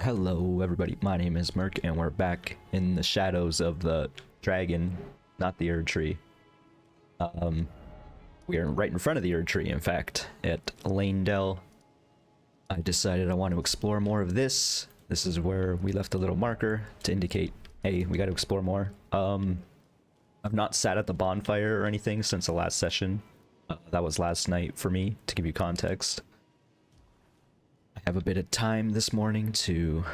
Hello everybody, my name is Merc and we're back in the shadows of the dragon, not the Erdtree. We are right in front of the Erdtree, in fact, at Leyndell. I decided I want to explore more of this. This is where we left a little marker to indicate, hey, we got to explore more. I've not sat at the bonfire or anything since the last session. That was last night for me, to give you context. I have a bit of time this morning to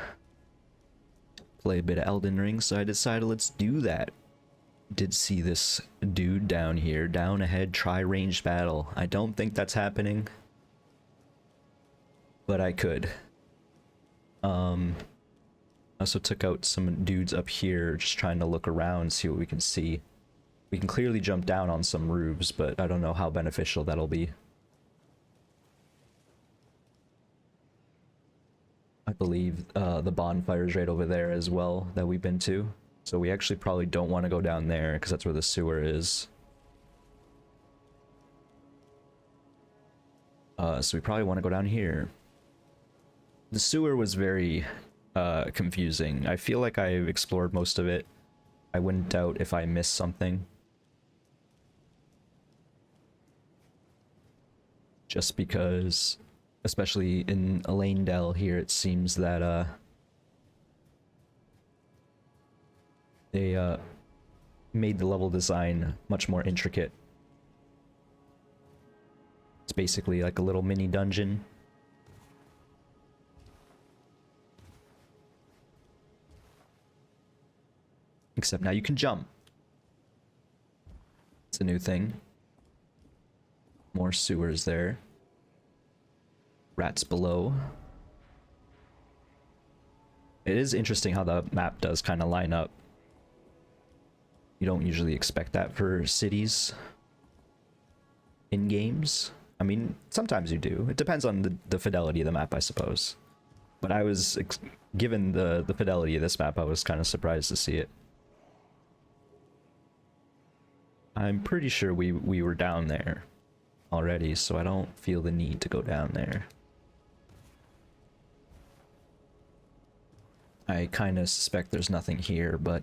play a bit of Elden Ring, so I decided let's do that. Did see this dude down here, down ahead, try ranged battle. I don't think that's happening, but I could. I also took out some dudes up here, just trying to look around, see what we can see. We can clearly jump down on some roofs, but I don't know how beneficial that'll be. I believe the bonfire's right over there as well that we've been to. So we actually probably don't want to go down there because that's where the sewer is. So we probably want to go down here. The sewer was very confusing. I feel like I've explored most of it. I wouldn't doubt if I missed something. Just because, especially in Leyndell here, it seems that they made the level design much more intricate. It's basically like a little mini dungeon. Except now you can jump. It's a new thing. More sewers there. Rats below. It is interesting how the map does kind of line up. You don't usually expect that for cities in games. I mean, sometimes you do. It depends on the fidelity of the map, I suppose. But I was, given the fidelity of this map, I was kind of surprised to see it. I'm pretty sure we were down there already, so I don't feel the need to go down there. I kind of suspect there's nothing here, but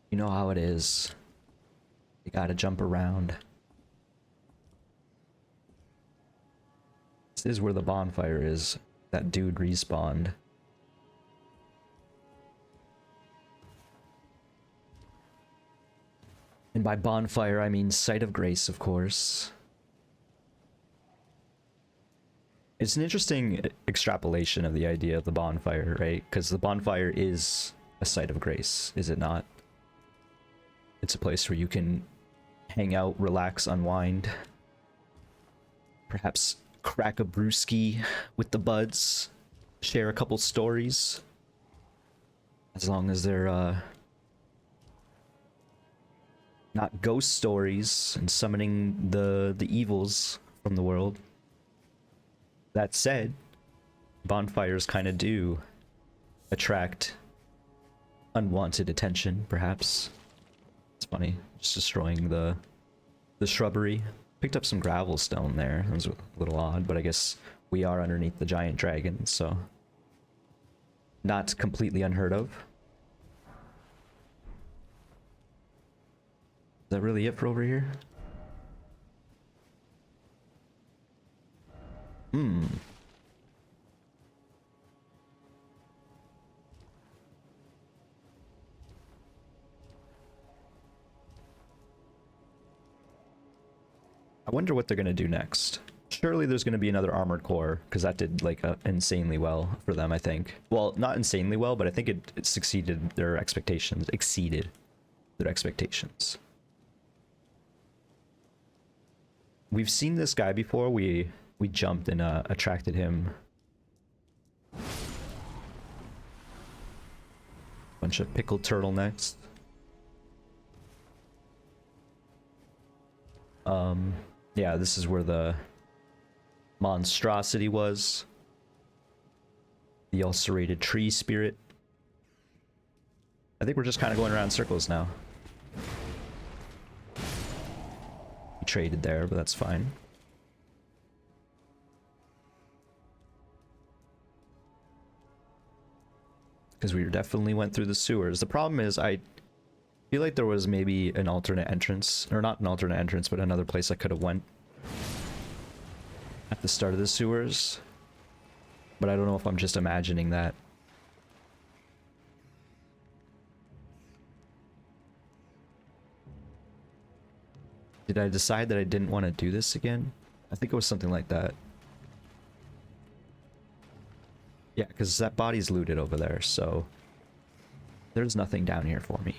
you know how it is. You gotta jump around. This is where the bonfire is. That dude respawned. And by bonfire, I mean Site of Grace, of course. It's an interesting extrapolation of the idea of the bonfire, right? Because the bonfire is a site of grace, is it not? It's a place where you can hang out, relax, unwind. Perhaps crack a brewski with the buds. Share a couple stories. As long as they're, not ghost stories and summoning the evils from the world. That said, bonfires kind of do attract unwanted attention, perhaps. It's funny, just destroying the shrubbery. Picked up some gravel stone there. That was a little odd, but I guess we are underneath the giant dragon, so not completely unheard of. Is that really it for over here? I wonder what they're going to do next. Surely there's going to be another armored core, because that did like insanely well for them, I think. Well, not insanely well, but I think it succeeded their expectations, exceeded their expectations. We've seen this guy before. We jumped and attracted him. Bunch of pickled turtlenecks. Yeah, this is where the monstrosity was. The ulcerated tree spirit. I think we're just kind of going around in circles now. We traded there, but that's fine. because we definitely went through the sewers. The problem is I feel like there was maybe an alternate entrance, or not an alternate entrance, but another place I could have went at the start of the sewers. But I don't know if I'm just imagining that. Did I decide that I didn't want to do this again? I think it was something like that. Yeah, because that body's looted over there, so there's nothing down here for me.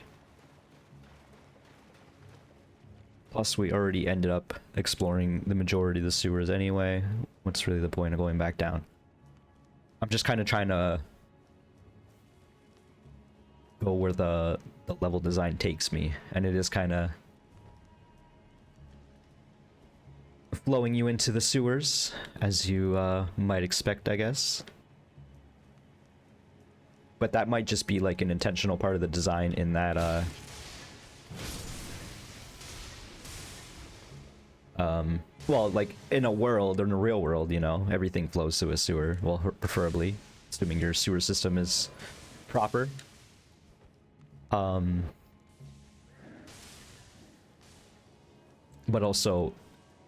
Plus, we already ended up exploring the majority of the sewers anyway. What's really the point of going back down? I'm just kind of trying to go where the level design takes me, and it is kind of flowing you into the sewers, as you might expect, I guess. But that might just be like an intentional part of the design in that well, like in a world, or in a real world, you know, everything flows to a sewer. Well, preferably, assuming your sewer system is proper. But also,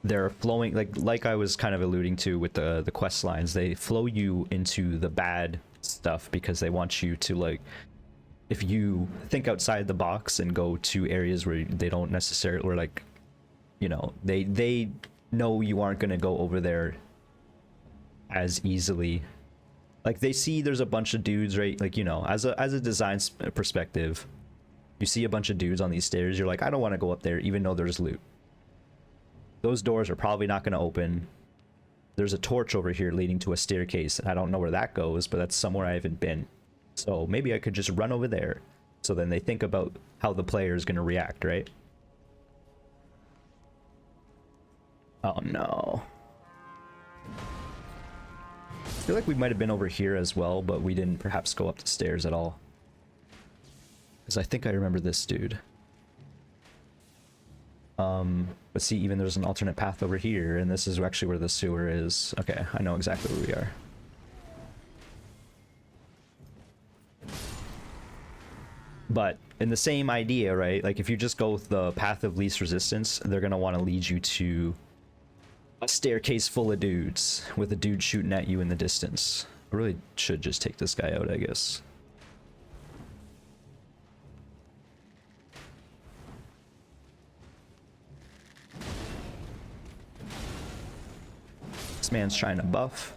they're flowing, like I was kind of alluding to with the quest lines, they flow you into the bad stuff because they want you to, like, if you think outside the box and go to areas where they don't necessarily, or like, you know, they know you aren't going to go over there as easily. Like, they see there's a bunch of dudes, right? Like, you know, as a design perspective, you see a bunch of dudes on these stairs, you're like, I don't want to go up there even though there's loot. Those doors are probably not going to open. There's a torch over here leading to a staircase, and I don't know where that goes, but that's somewhere I haven't been. So maybe I could just run over there. So then they think about how the player is going to react, right? Oh no. I feel like we might have been over here as well, but we didn't perhaps go up the stairs at all. Because I think I remember this dude. But see, even there's an alternate path over here, and this is actually where the sewer is. Okay, I know exactly where we are. But in the same idea, right? Like, if you just go with the path of least resistance, they're gonna want to lead you to a staircase full of dudes, with a dude shooting at you in the distance. I really should just take this guy out, I guess. This man's trying to buff.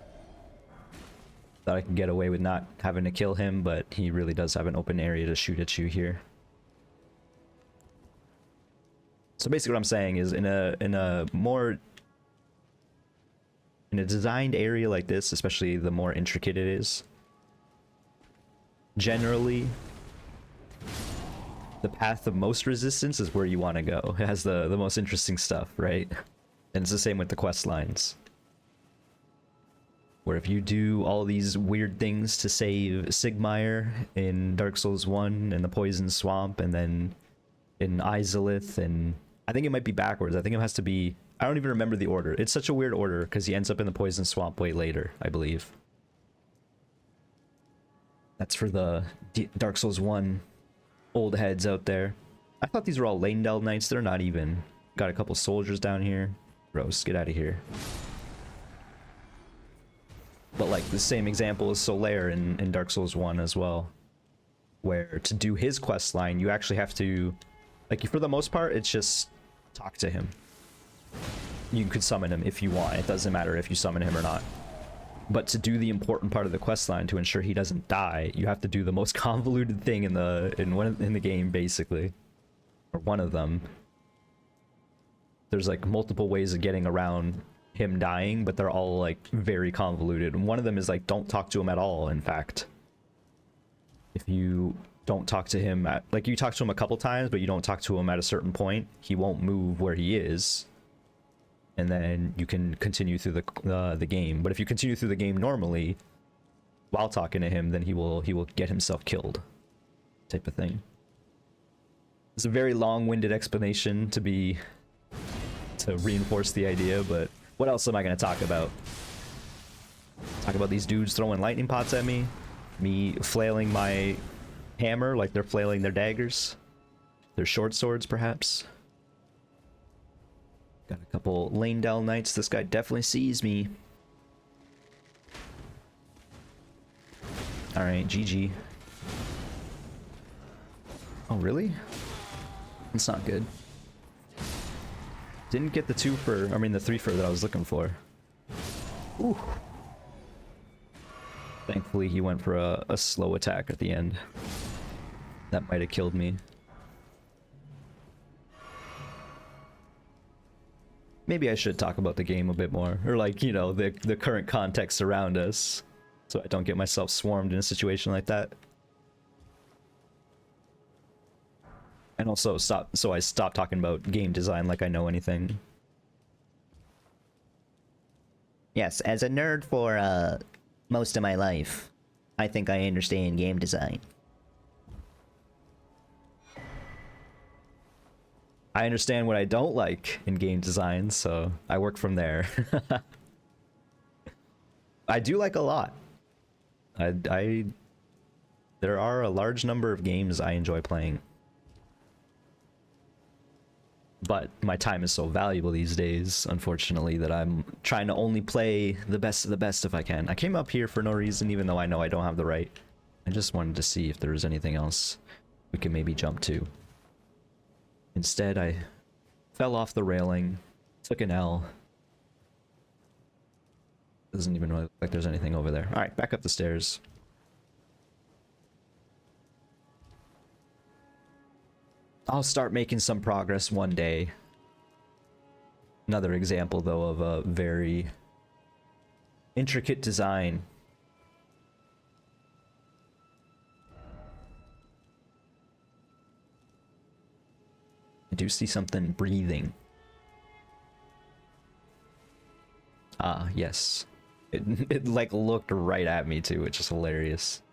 Thought I could get away with not having to kill him, but he really does have an open area to shoot at you here. So basically what I'm saying is, in a designed area like this, especially the more intricate it is, generally the path of most resistance is where you want to go. It has the most interesting stuff, right? And it's the same with the quest lines, where if you do all these weird things to save Sigmire in Dark Souls 1 and the Poison Swamp, and then in Izalith, and I think it might be backwards. I think it has to be, I don't even remember the order. It's such a weird order because he ends up in the Poison Swamp way later, I believe. That's for the Dark Souls 1 old heads out there. I thought these were all Leyndell knights. They're not even. Got a couple soldiers down here. Gross, get out of here. But like the same example is Solaire in Dark Souls 1 as well, where to do his quest line, you actually have to, like, for the most part, it's just talk to him. You could summon him if you want. It doesn't matter if you summon him or not. But to do the important part of the quest line to ensure he doesn't die, you have to do the most convoluted thing in the game, basically, or one of them. There's like multiple ways of getting around him dying, but they're all like very convoluted. And one of them is like, don't talk to him at all. In fact, if you don't talk to him at, like, you talk to him a couple times, but you don't talk to him at a certain point, he won't move where he is, and then you can continue through the game. But if you continue through the game normally while talking to him, then he will get himself killed, type of thing. It's a very long-winded explanation to reinforce the idea, but what else am I going to talk about? Talk about these dudes throwing lightning pots at me? Me flailing my hammer like they're flailing their daggers. Their short swords, perhaps. Got a couple Leyndell knights. This guy definitely sees me. Alright, GG. Oh, really? That's not good. Didn't get the 2-fer, I mean the 3-fer that I was looking for. Ooh. Thankfully he went for a slow attack at the end. That might have killed me. Maybe I should talk about the game a bit more. Or like, you know, the current context around us. So I don't get myself swarmed in a situation like that. And also I stop talking about game design like I know anything. Yes, as a nerd for most of my life, I think I understand game design. I understand what I don't like in game design, so I work from there. I do like a lot. There are a large number of games I enjoy playing. But my time is so valuable these days, unfortunately, that I'm trying to only play the best of the best if I can. I came up here for no reason, even though I know I don't have the right. I just wanted to see if there was anything else we could maybe jump to. Instead, I fell off the railing, took an L. Doesn't even look like there's anything over there. Alright, back up the stairs. I'll start making some progress one day. Another example, though, of a very intricate design. I do see something breathing. Ah, yes. It like looked right at me too, which is hilarious.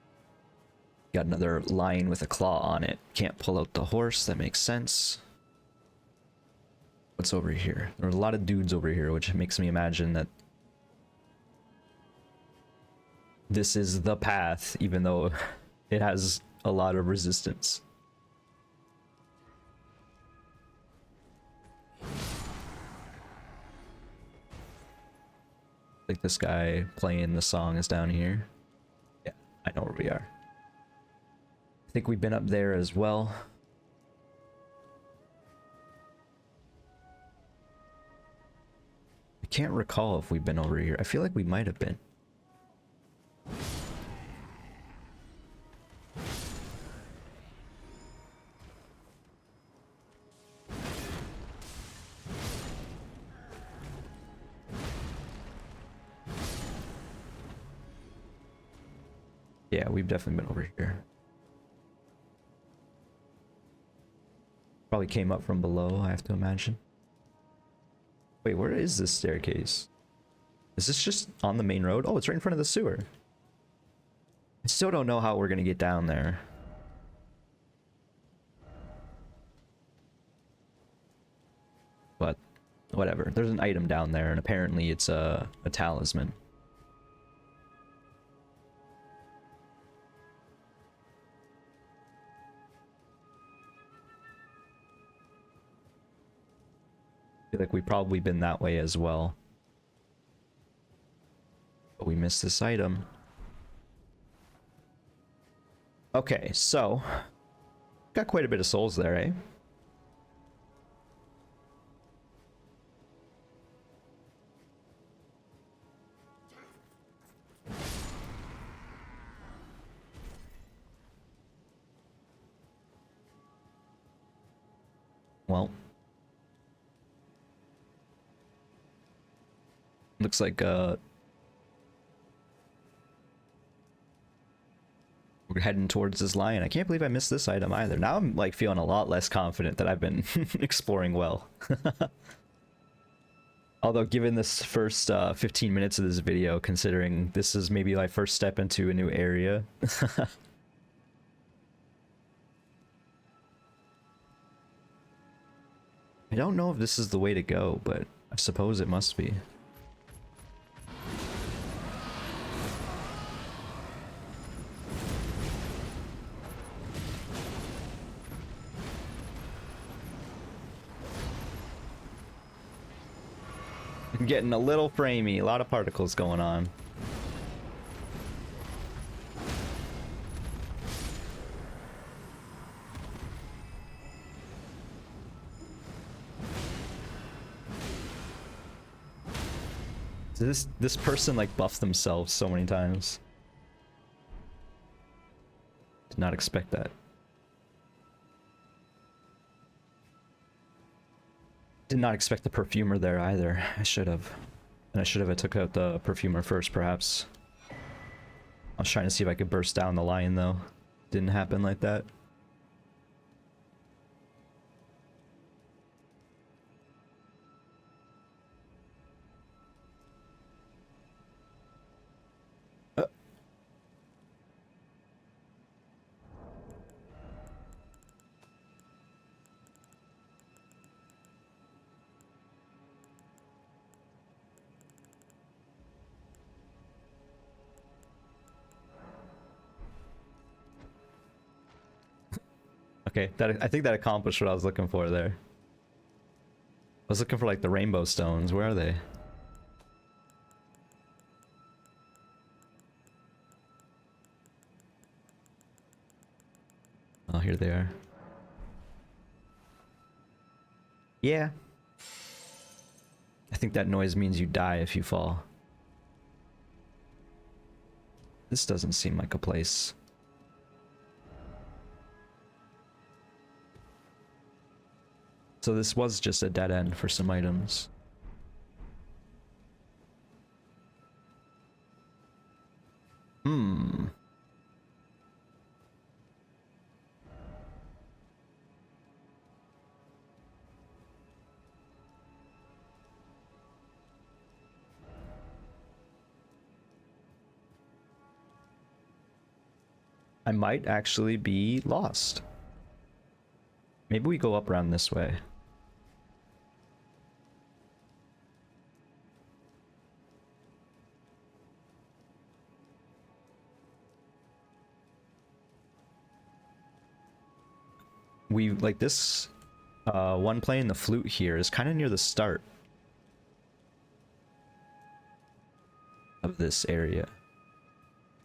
Got another lion with a claw on it. Can't pull out the horse, that makes sense. What's over here? There are a lot of dudes over here, which makes me imagine that this is the path, even though it has a lot of resistance. Like this guy playing the song is down here. Yeah, I know where we are. I think we've been up there as well. I can't recall if we've been over here. I feel like we might have been. Yeah, we've definitely been over here. Probably came up from below, I have to imagine. Wait, where is this staircase? Is this just on the main road? Oh, it's right in front of the sewer. I still don't know how we're gonna get down there. But whatever. There's an item down there, and apparently it's a talisman. I feel like we've probably been that way as well. But we missed this item. Okay, so got quite a bit of souls there, eh? Well, looks like we're heading towards this lion. I can't believe I missed this item either. Now I'm like feeling a lot less confident that I've been exploring well. Although given this first 15 minutes of this video, considering this is maybe my first step into a new area. I don't know if this is the way to go, but I suppose it must be. Getting a little framey, a lot of particles going on. This person like buffed themselves so many times. Did not expect that. Did not expect the perfumer there either. I should have. And I should have took out the perfumer first, perhaps. I was trying to see if I could burst down the lion though. Didn't happen like that. Okay, I think that accomplished what I was looking for there. I was looking for like the rainbow stones. Where are they? Oh, here they are. Yeah. I think that noise means you die if you fall. This doesn't seem like a place. So this was just a dead end for some items. I might actually be lost. Maybe we go up around this way. We like this one playing the flute here is kind of near the start of this area.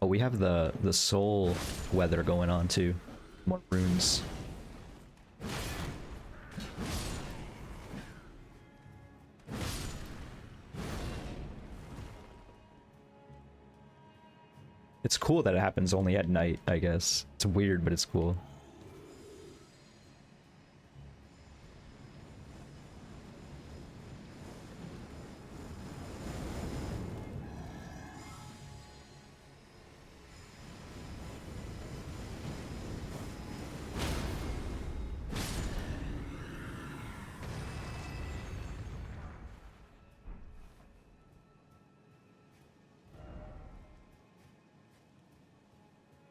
Oh, we have the soul weather going on too. More runes. It's cool that it happens only at night, I guess. It's weird, but it's cool.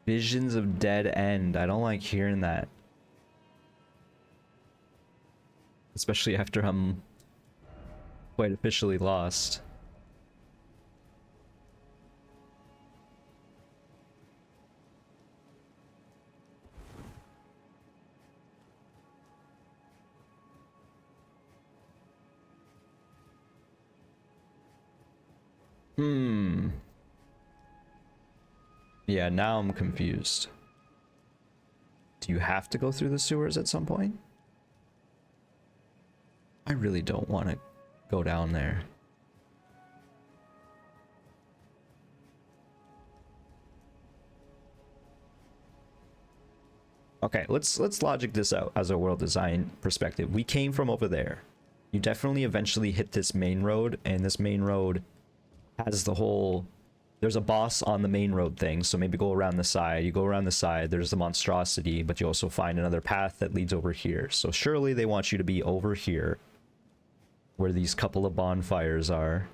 Visions of dead end. I don't like hearing that. Especially after I'm quite officially lost. Yeah, now I'm confused. Do you have to go through the sewers at some point? I really don't want to go down there. Okay, let's logic this out as a world design perspective. We came from over there. You definitely eventually hit this main road, and this main road has the whole... There's a boss on the main road thing, so maybe go around the side. You go around the side, there's the monstrosity, but you also find another path that leads over here. So surely they want you to be over here, where these couple of bonfires are.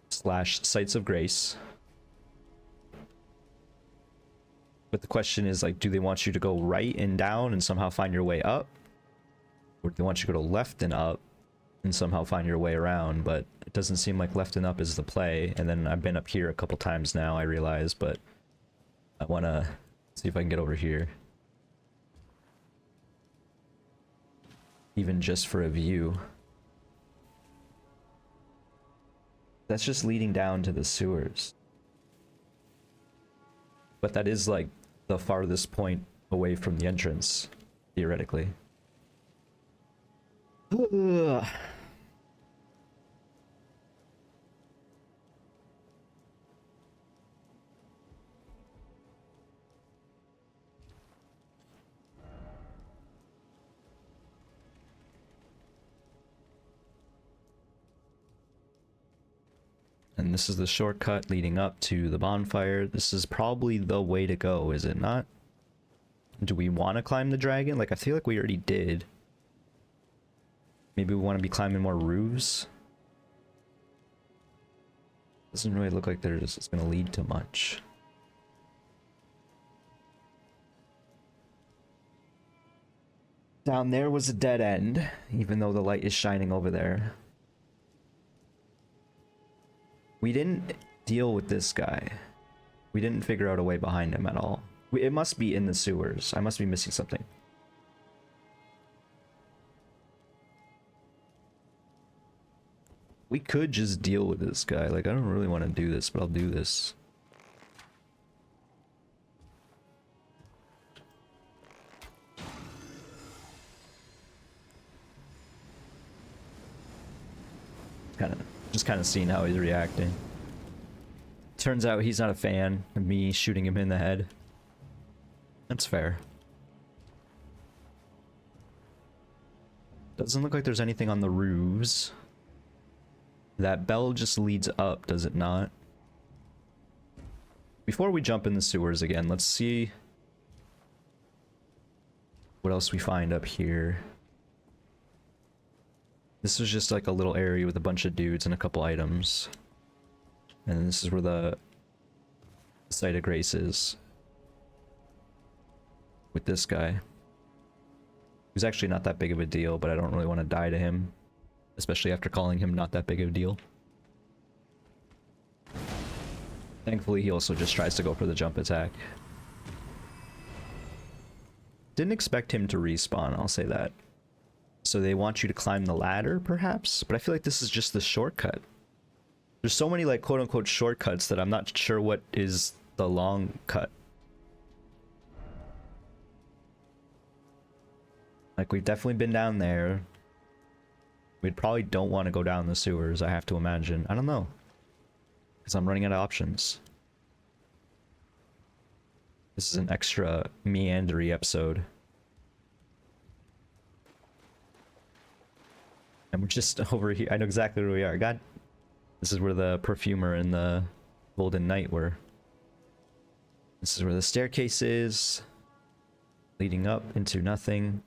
Slash sites of grace. But the question is, like, do they want you to go right and down and somehow find your way up? Or do they want you to go left and up and somehow find your way around? But it doesn't seem like left and up is the play. And then I've been up here a couple times now, I realize, but I want to see if I can get over here. Even just for a view. That's just leading down to the sewers. But that is like the farthest point away from the entrance, theoretically. Ugh. And this is the shortcut leading up to the bonfire. This is probably the way to go, is it not? Do we want to climb the dragon? Like, I feel like we already did. Maybe we want to be climbing more roofs? Doesn't really look like it's going to lead to much. Down there was a dead end, even though the light is shining over there. We didn't deal with this guy. We didn't figure out a way behind him at all. It must be in the sewers. I must be missing something. We could just deal with this guy. Like, I don't really want to do this, but I'll do this. Just kind of seeing how he's reacting. Turns out he's not a fan of me shooting him in the head. That's fair. Doesn't look like there's anything on the roofs. That bell just leads up, does it not? Before we jump in the sewers again, let's see what else we find up here. This is just like a little area with a bunch of dudes and a couple items. And this is where the site of grace is. With this guy. Who's actually not that big of a deal, but I don't really want to die to him. Especially after calling him not that big of a deal. Thankfully, he also just tries to go for the jump attack. Didn't expect him to respawn, I'll say that. So they want you to climb the ladder, perhaps? But I feel like this is just the shortcut. There's so many, like, quote-unquote shortcuts that I'm not sure what is the long cut. Like, we've definitely been down there. We probably don't want to go down the sewers, I have to imagine. I don't know. Because I'm running out of options. This is an extra meandery episode. And we're just over here. I know exactly where we are. God, this is where the perfumer and the golden knight were. This is where the staircase is. Leading up into nothing.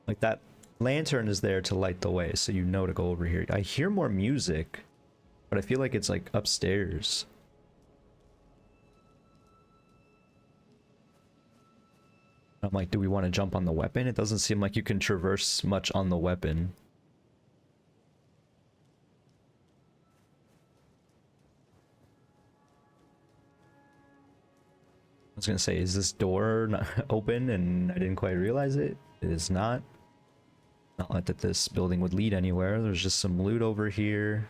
Like, that lantern is there to light the way, so you know to go over here. I hear more music, but I feel like it's like upstairs. I'm like, do we want to jump on the weapon? It doesn't seem like you can traverse much on the weapon. I was gonna say, is this door not open and I didn't quite realize it? It is not. Not like that this building would lead anywhere. There's just some loot over here.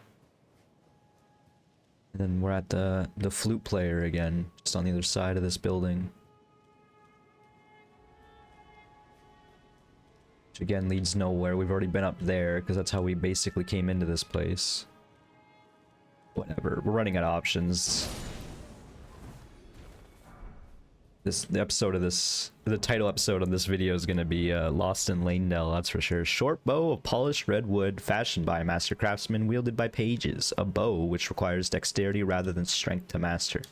And then we're at the flute player again, just on the other side of this building. Which again leads nowhere. We've already been up there, because that's how we basically came into this place. Whatever, we're running out of options. The title episode of this video is going to be Lost in Leyndell, that's for sure. Short bow of polished red wood fashioned by a master craftsman, wielded by pages. A bow which requires dexterity rather than strength to master.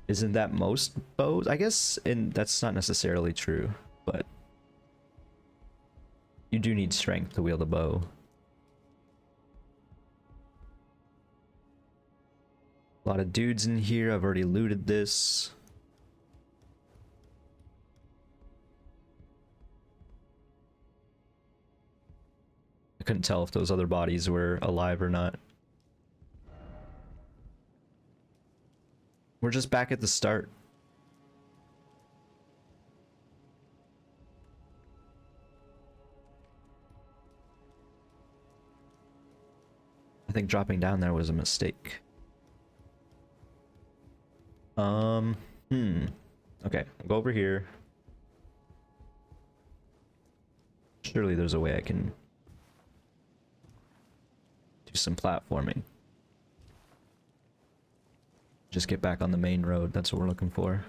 Isn't that most bows? I guess that's not necessarily true, but you do need strength to wield a bow. A lot of dudes in here. I've already looted this. I couldn't tell if those other bodies were alive or not. We're just back at the start. I think dropping down there was a mistake. Okay, I'll go over here. Surely there's a way I can do some platforming. Just get back on the main road, that's what we're looking for.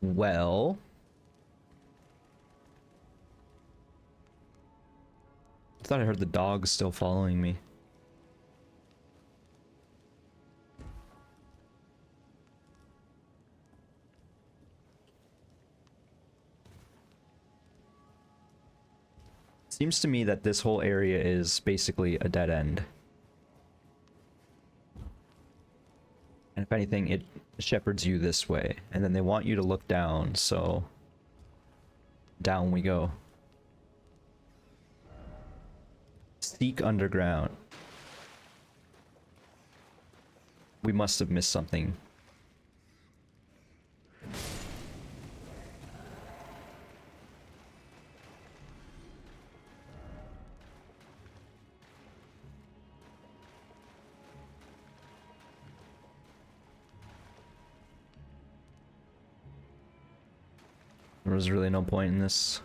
Well, I thought I heard the dog still following me. Seems to me that this whole area is basically a dead end. And if anything, it shepherds you this way. And then they want you to look down, so down we go. Seek underground. We must have missed something. There was really no point in this.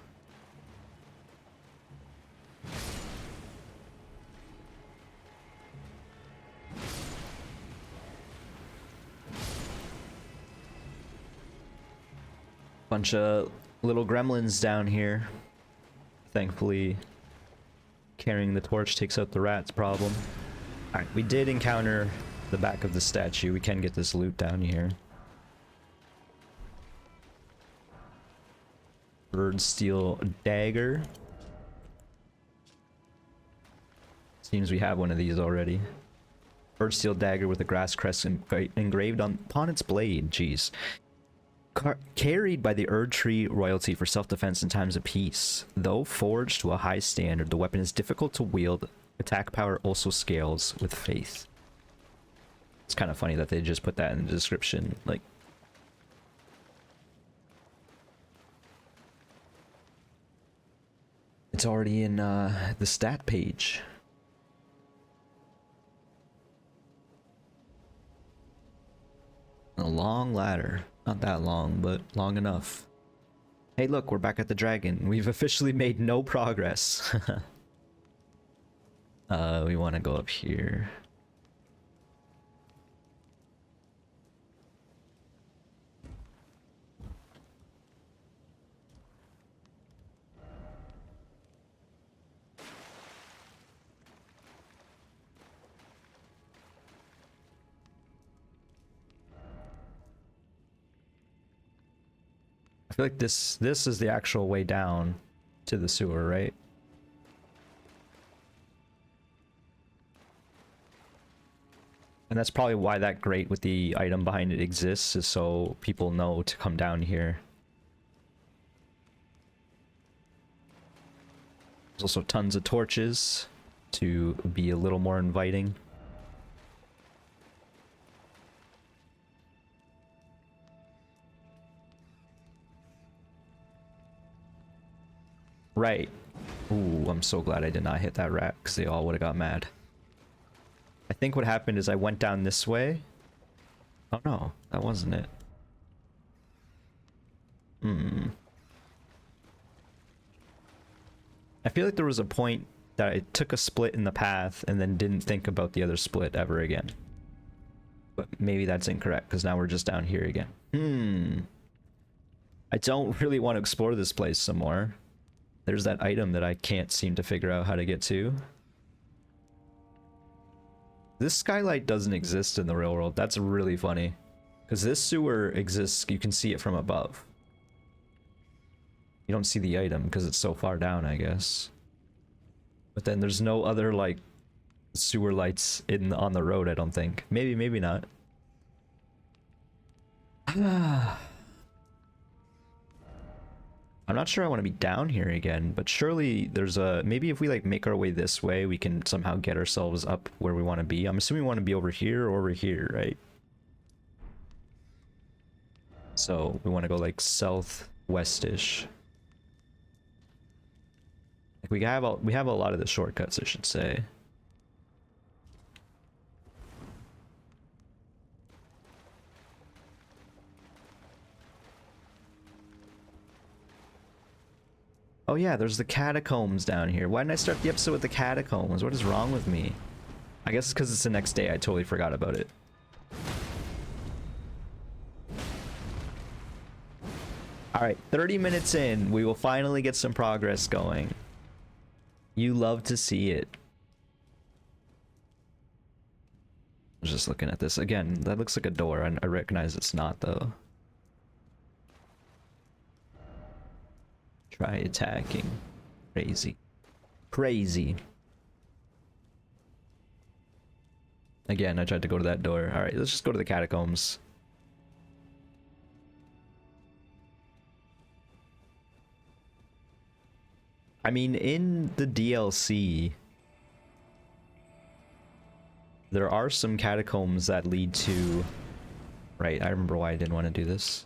Bunch of little gremlins down here. Thankfully, carrying the torch takes out the rats problem. Alright, we did encounter the back of the statue. We can get this loot down here. Bird steel dagger. Seems we have one of these already. Bird steel dagger with a grass crest engraved upon its blade. Jeez. Carried by the Erdtree royalty for self-defense in times of peace. Though forged to a high standard, the weapon is difficult to wield. Attack power also scales with faith. It's kind of funny that they just put that in the description. Like, it's already in the stat page. A long ladder. Not that long, but long enough. Hey look, we're back at the dragon. We've officially made no progress. We want to go up here. I feel like this is the actual way down to the sewer, right? And that's probably why that grate with the item behind it exists, is so people know to come down here. There's also tons of torches to be a little more inviting. Right. Ooh, I'm so glad I did not hit that rat, because they all would have got mad. I think what happened is I went down this way. Oh no, that wasn't it. I feel like there was a point that I took a split in the path and then didn't think about the other split ever again. But maybe that's incorrect, because now we're just down here again. I don't really want to explore this place some more. There's that item that I can't seem to figure out how to get to. This skylight doesn't exist in the real world. That's really funny. Because this sewer exists, you can see it from above. You don't see the item because it's so far down, I guess. But then there's no other, like, sewer lights on the road, I don't think. Maybe, maybe not. I'm not sure I want to be down here again, but surely there's a... Maybe if we, like, make our way this way, we can somehow get ourselves up where we want to be. I'm assuming we want to be over here or over here, right? So we want to go, like, southwest-ish. Like, we have a lot of the shortcuts, I should say. Oh yeah, there's the catacombs down here. Why didn't I start the episode with the catacombs? What is wrong with me? I guess it's because it's the next day. I totally forgot about it. Alright, 30 minutes in. We will finally get some progress going. You love to see it. I was just looking at this. Again, that looks like a door. I recognize it's not, though. Try attacking. Crazy. Crazy. Again, I tried to go to that door. Alright, let's just go to the catacombs. I mean, in the DLC, there are some catacombs that lead to... Right, I remember why I didn't want to do this.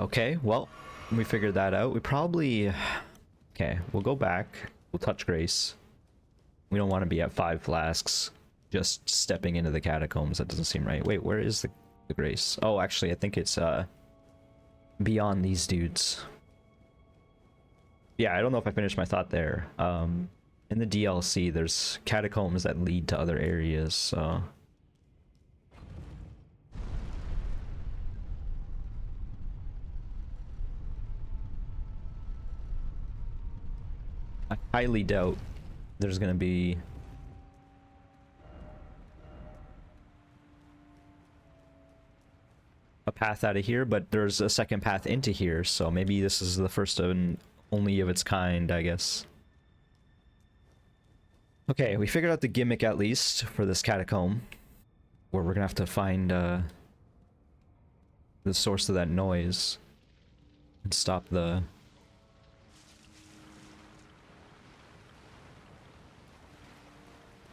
Okay, well, we figured that out. We probably... Okay, we'll go back. We'll touch Grace. We don't want to be at 5 flasks just stepping into the catacombs. That doesn't seem right. Wait, where is the Grace? Oh, actually, I think it's beyond these dudes. Yeah, I don't know if I finished my thought there. In the DLC, there's catacombs that lead to other areas, so... I highly doubt there's gonna be a path out of here, but there's a second path into here, so maybe this is the first and only of its kind, I guess. Okay, we figured out the gimmick at least for this catacomb, where we're gonna have to find the source of that noise and stop the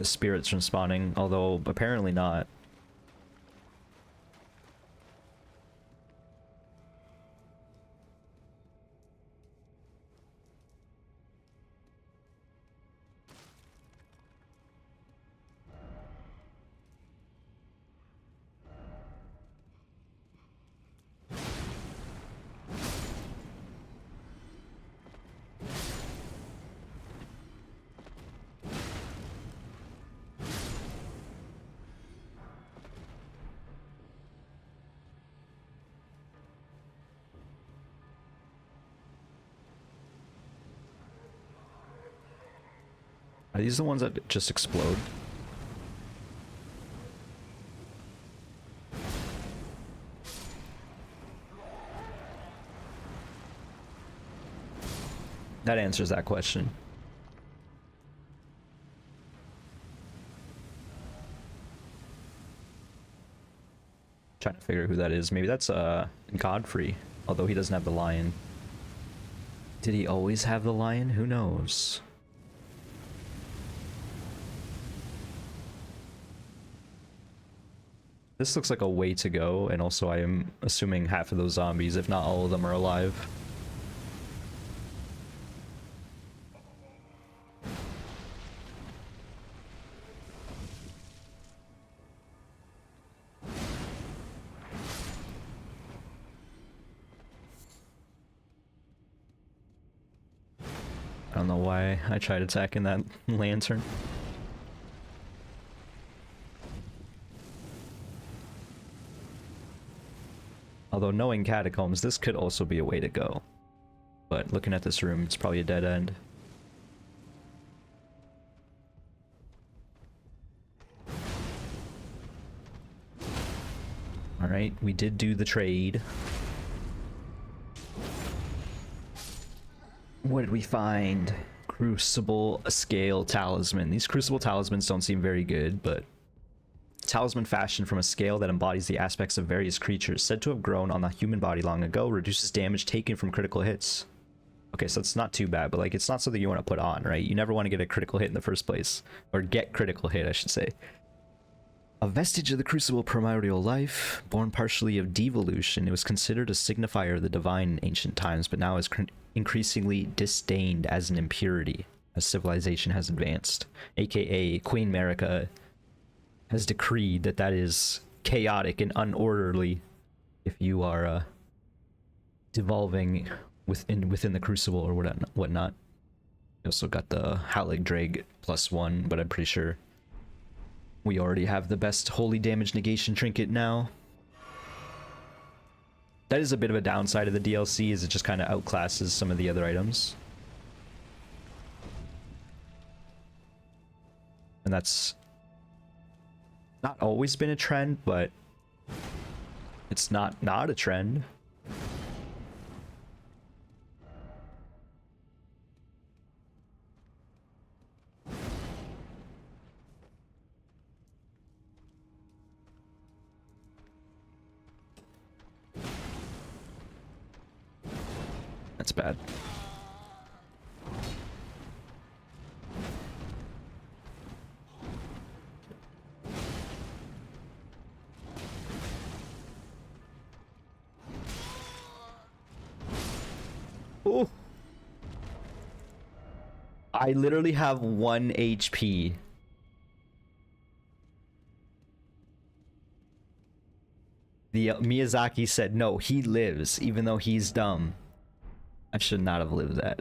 spirits from spawning, although apparently not. Are these the ones that just explode? That answers that question. Trying to figure who that is. Maybe that's Godfrey, although he doesn't have the lion. Did he always have the lion? Who knows? This looks like a way to go, and also I am assuming half of those zombies, if not all of them, are alive. I don't know why I tried attacking that lantern. Although knowing catacombs, this could also be a way to go. But looking at this room, it's probably a dead end. Alright, we did do the trade. What did we find? Crucible Scale Talisman. These Crucible Talismans don't seem very good, but... Talisman fashioned from a scale that embodies the aspects of various creatures, said to have grown on the human body long ago, reduces damage taken from critical hits. Okay, so it's not too bad, but like it's not something you want to put on, right? You never want to get a critical hit in the first place. Or get critical hit, I should say. A vestige of the Crucible primordial life, born partially of devolution, it was considered a signifier of the divine in ancient times, but now is increasingly disdained as an impurity as civilization has advanced. AKA Queen America has decreed that that is chaotic and unorderly if you are devolving within the Crucible or whatnot. We also got the Halig Drag +1, but I'm pretty sure we already have the best holy damage negation trinket now. That is a bit of a downside of the DLC, is it just kind of outclasses some of the other items. And that's not always been a trend, but it's not a trend. That's bad. Oh. I literally have 1 HP. The Miyazaki said, no, he lives, even though he's dumb. I should not have lived that.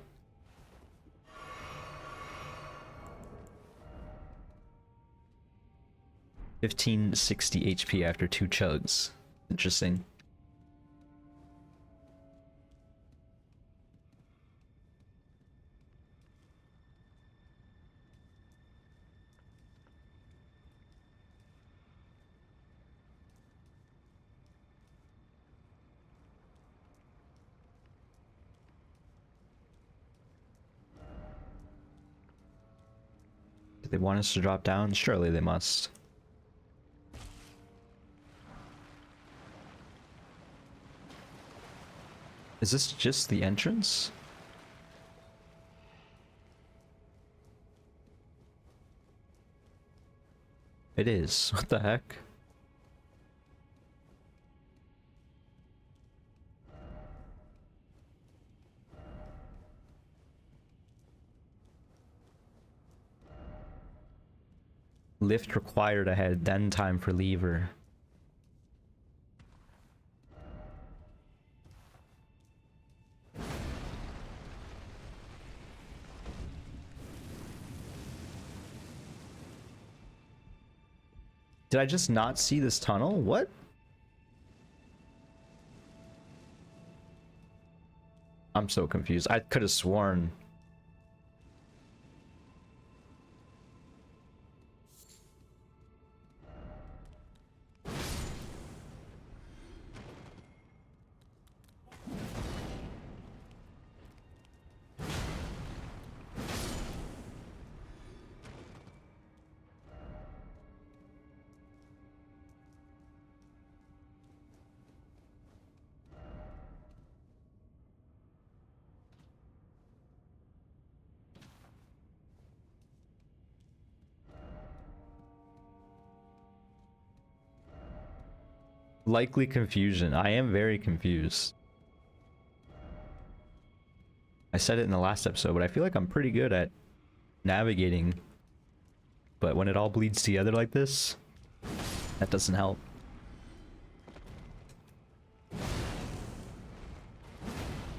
$1560 HP after 2 chugs. Interesting. Do they want us to drop down? Surely they must. Is this just the entrance? It is. What the heck? Lift required ahead, then time for lever. Did I just not see this tunnel? What? I'm so confused. I could have sworn. Likely confusion. I am very confused. I said it in the last episode, but I feel like I'm pretty good at navigating. But when it all bleeds together like this, that doesn't help.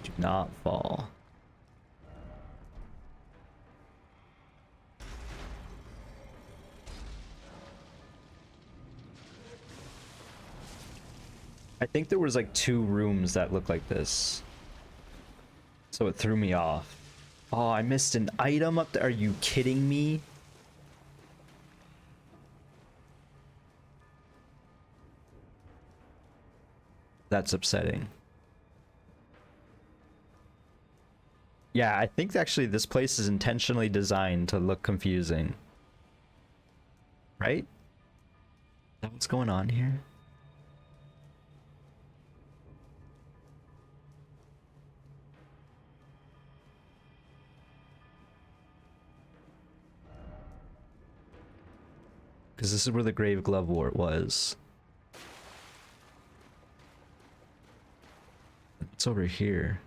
Do not fall. I think there was like 2 rooms that looked like this. So it threw me off. Oh, I missed an item up there. Are you kidding me? That's upsetting. Yeah, I think actually this place is intentionally designed to look confusing. Right? Is that what's going on here? Because this is where the Grave Glove Wart was. It's over here.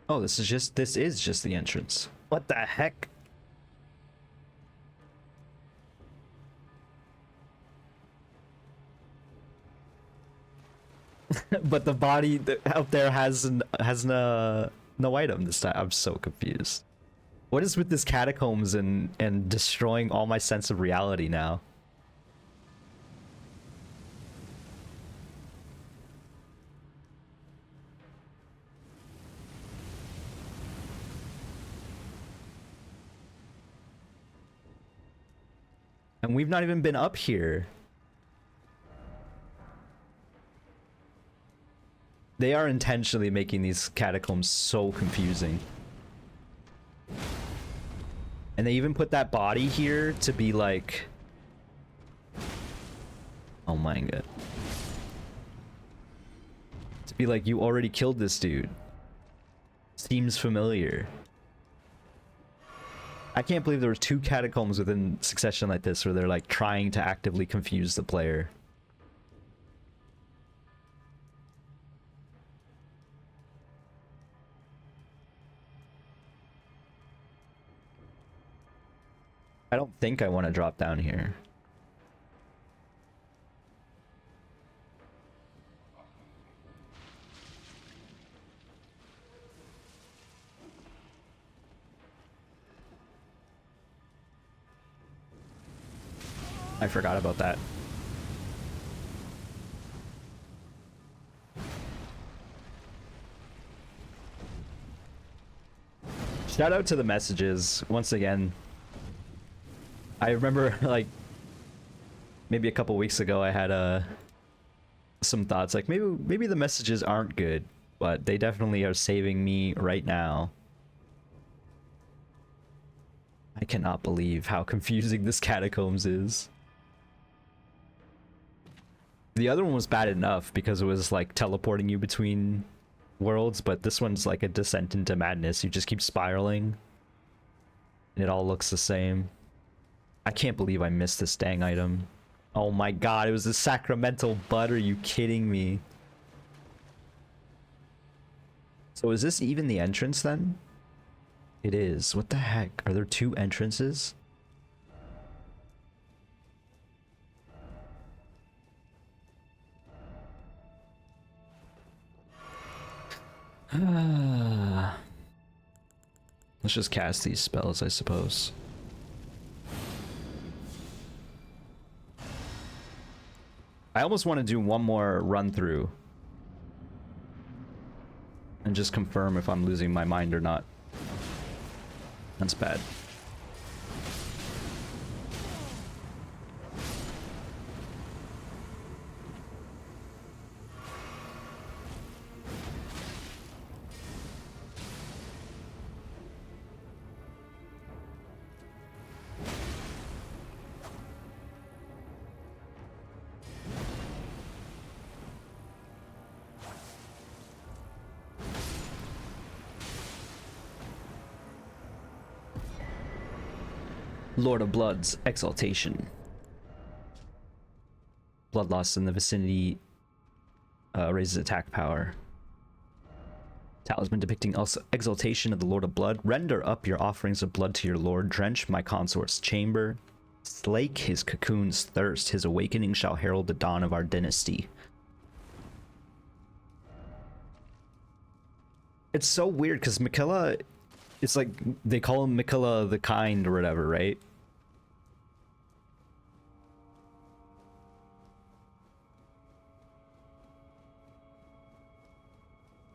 Oh, this is just the entrance. What the heck? But the body out there has no item this time. I'm so confused. What is with this catacombs and destroying all my sense of reality now? And we've not even been up here. They are intentionally making these catacombs so confusing. And they even put that body here to be like... Oh my god. To be like, you already killed this dude. Seems familiar. I can't believe there were 2 catacombs within succession like this where they're like trying to actively confuse the player. I don't think I want to drop down here. I forgot about that. Shout out to the messages once again. I remember like maybe a couple weeks ago I had some thoughts like maybe the messages aren't good, but they definitely are saving me right now. I cannot believe how confusing this catacombs is. The other one was bad enough because it was like teleporting you between worlds, but this one's like a descent into madness. You just keep spiraling and it all looks the same. I can't believe I missed this dang item. Oh my god, it was the sacramental bud. Are you kidding me? So is this even the entrance then? It is. What the heck? Are there 2 entrances? Let's just cast these spells, I suppose. I almost want to do one more run through and just confirm if I'm losing my mind or not. That's bad. Lord of Blood's Exaltation. Blood loss in the vicinity raises attack power. Talisman depicting exaltation of the Lord of Blood. Render up your offerings of blood to your lord. Drench my consort's chamber. Slake his cocoon's thirst. His awakening shall herald the dawn of our dynasty. It's so weird because Miquella, it's like they call him Miquella the Kind or whatever, right?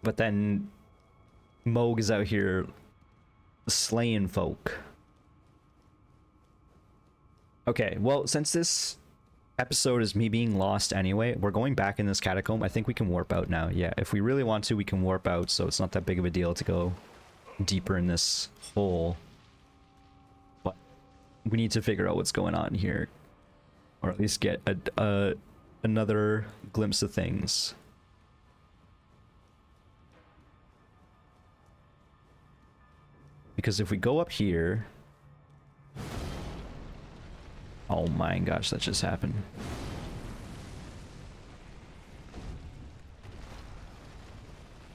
but then Moog is out here slaying folk. Okay, well, since this episode is me being lost anyway, we're going back in this catacomb. I think we can warp out now. Yeah, if we really want to, we can warp out, so it's not that big of a deal to go deeper in this hole. But we need to figure out what's going on here, or at least get another glimpse of things. Because if we go up here... Oh my gosh, that just happened.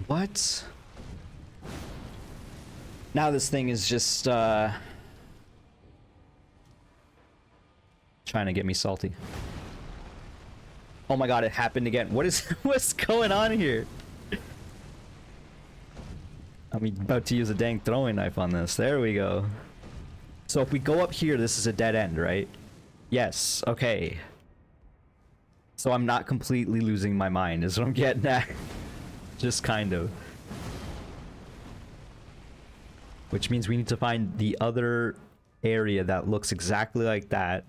What? Now this thing is just trying to get me salty. Oh my god, it happened again. What's going on here? I'm about to use a dang throwing knife on this. There we go. So if we go up here, this is a dead end, right? Yes, okay. So I'm not completely losing my mind, is what I'm getting at. Just kind of. Which means we need to find the other area that looks exactly like that.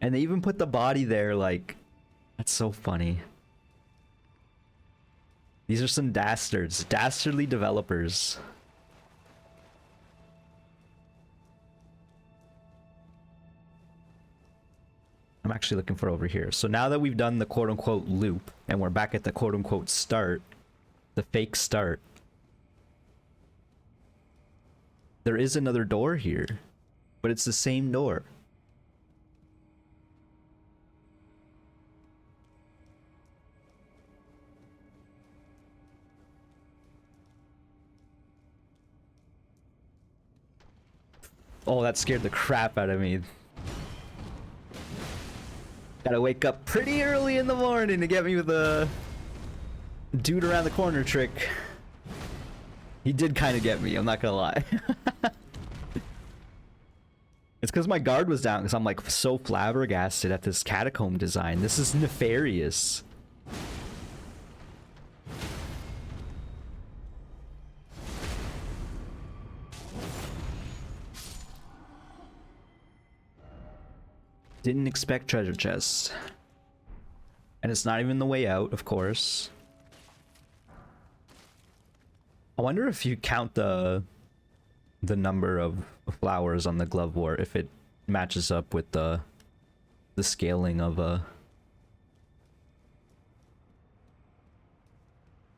And they even put the body there, like... That's so funny. These are some dastards. Dastardly developers. I'm actually looking for over here. So now that we've done the quote-unquote loop, and we're back at the quote-unquote start, the fake start, there is another door here, but it's the same door. Oh, that scared the crap out of me. Gotta wake up pretty early in the morning to get me with a dude around the corner trick. He did kind of get me, I'm not gonna lie. It's because my guard was down, because I'm like so flabbergasted at this catacomb design. This is nefarious. Didn't expect treasure chests. And it's not even the way out, of course. I wonder if you count the number of flowers on the glove wart, if it matches up with the scaling of a...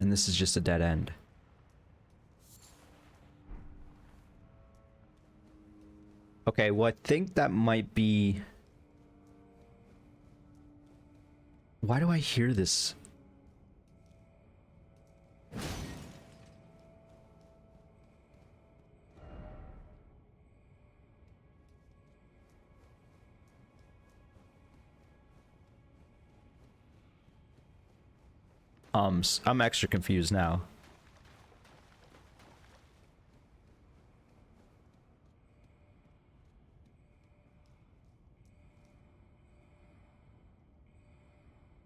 And this is just a dead end. Okay, well I think that might be... Why do I hear this? I'm extra confused now.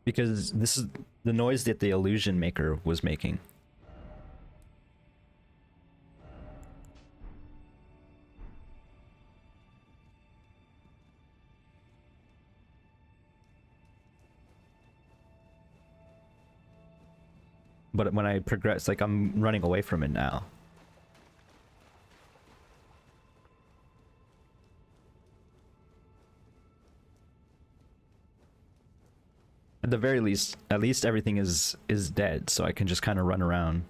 Because this is the noise that the illusion maker was making. But when I progress, like I'm running away from it now. At the very least, at least everything is dead, so I can just kind of run around.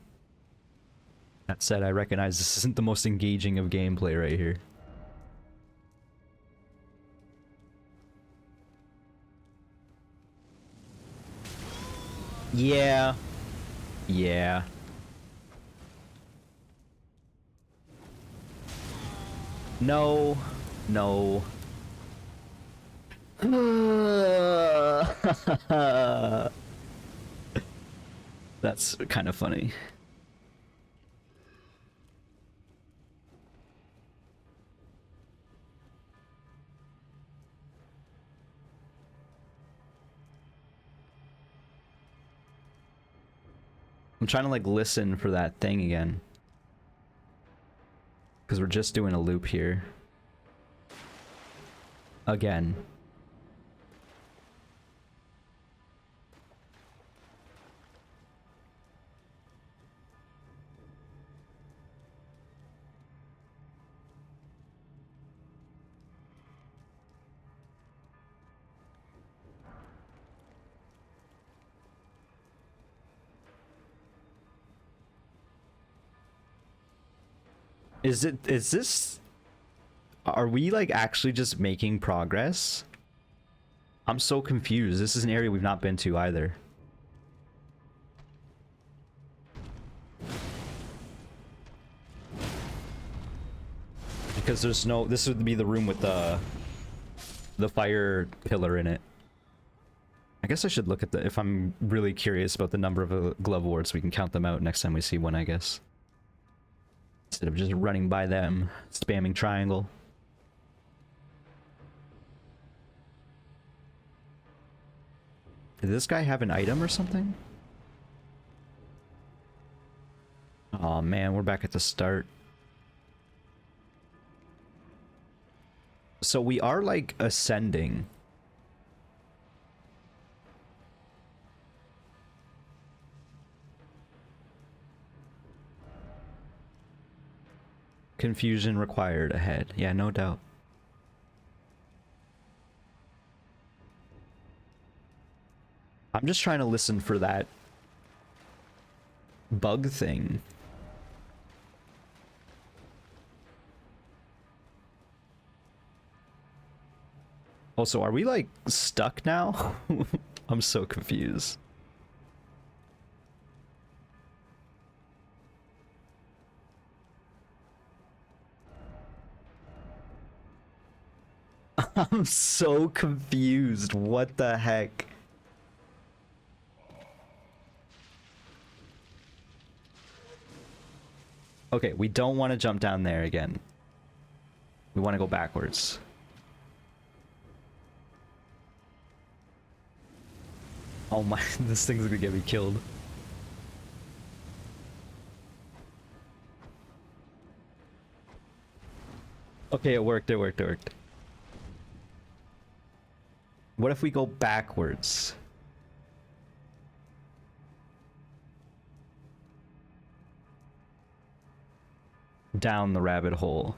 That said, I recognize this isn't the most engaging of gameplay right here. Yeah. Yeah. No. No. That's kind of funny. I'm trying to like listen for that thing again. Because we're just doing a loop here. Again. Is this, are we like actually just making progress? I'm so confused. This is an area we've not been to either. Because there's no, this would be the room with the fire pillar in it. I guess I should look at the, if I'm really curious about the number of glove wards, we can count them out next time we see one, I guess. Instead of just running by them, spamming triangle. Did this guy have an item or something? Oh man, we're back at the start. So we are like ascending. Confusion required ahead. Yeah, no doubt. I'm just trying to listen for that bug thing. Also, are we like stuck now? I'm so confused. I'm so confused. What the heck? Okay, we don't want to jump down there again. We want to go backwards. Oh my, this thing's gonna get me killed. Okay, it worked, it worked, it worked. What if we go backwards? Down the rabbit hole.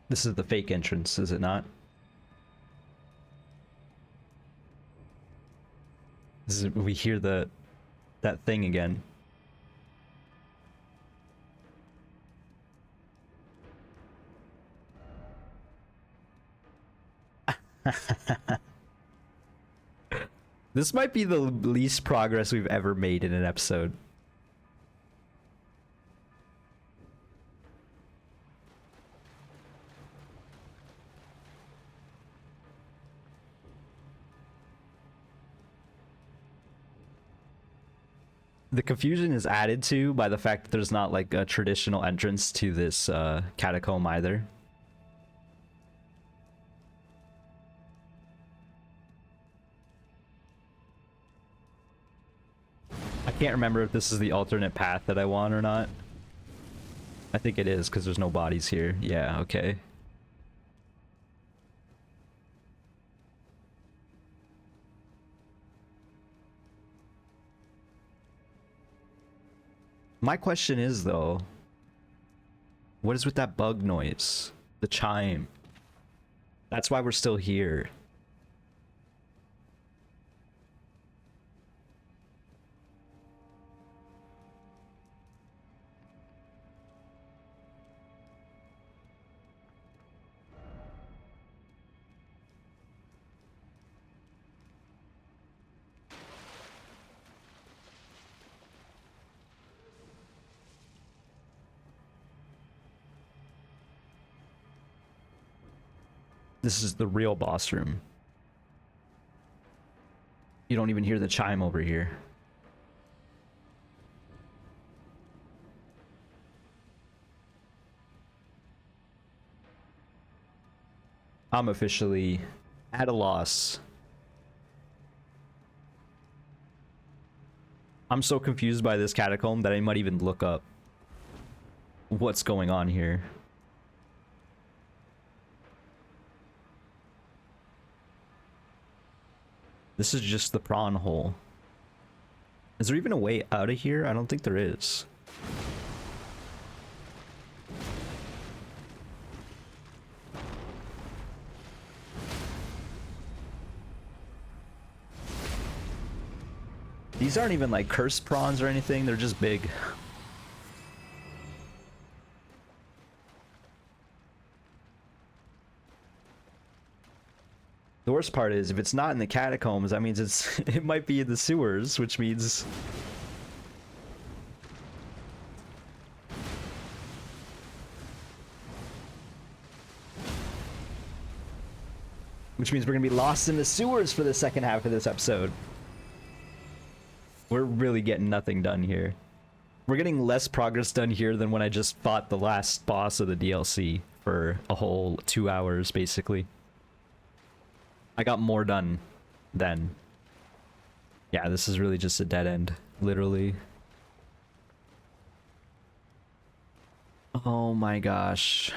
This is the fake entrance, is it not? This is, we hear that thing again. This might be the least progress we've ever made in an episode. The confusion is added to by the fact that there's not like a traditional entrance to this catacomb either. I can't remember if this is the alternate path that I want or not. I think it is because there's no bodies here. Yeah, okay. My question is, though, what is with that bug noise? The chime. That's why we're still here. This is the real boss room. You don't even hear the chime over here. I'm officially at a loss. I'm so confused by this catacomb that I might even look up what's going on here. This is just the prawn hole. Is there even a way out of here? I don't think there is. These aren't even like cursed prawns or anything, they're just big. The worst part is, if it's not in the catacombs, that means it might be in the sewers, which means... Which means we're gonna be lost in the sewers for the second half of this episode. We're really getting nothing done here. We're getting less progress done here than when I just fought the last boss of the DLC for a whole 2 hours, basically. I got more done then. Yeah, this is really just a dead end, literally. Oh my gosh.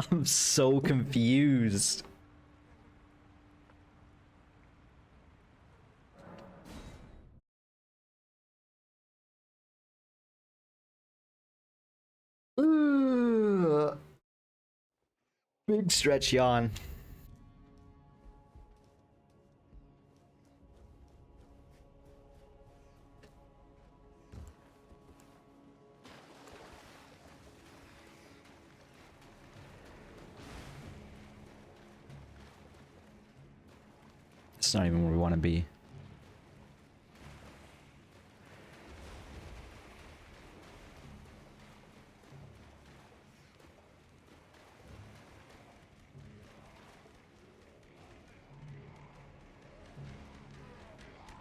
I'm so confused. Ugh. Big stretch yawn. It's not even where we want to be.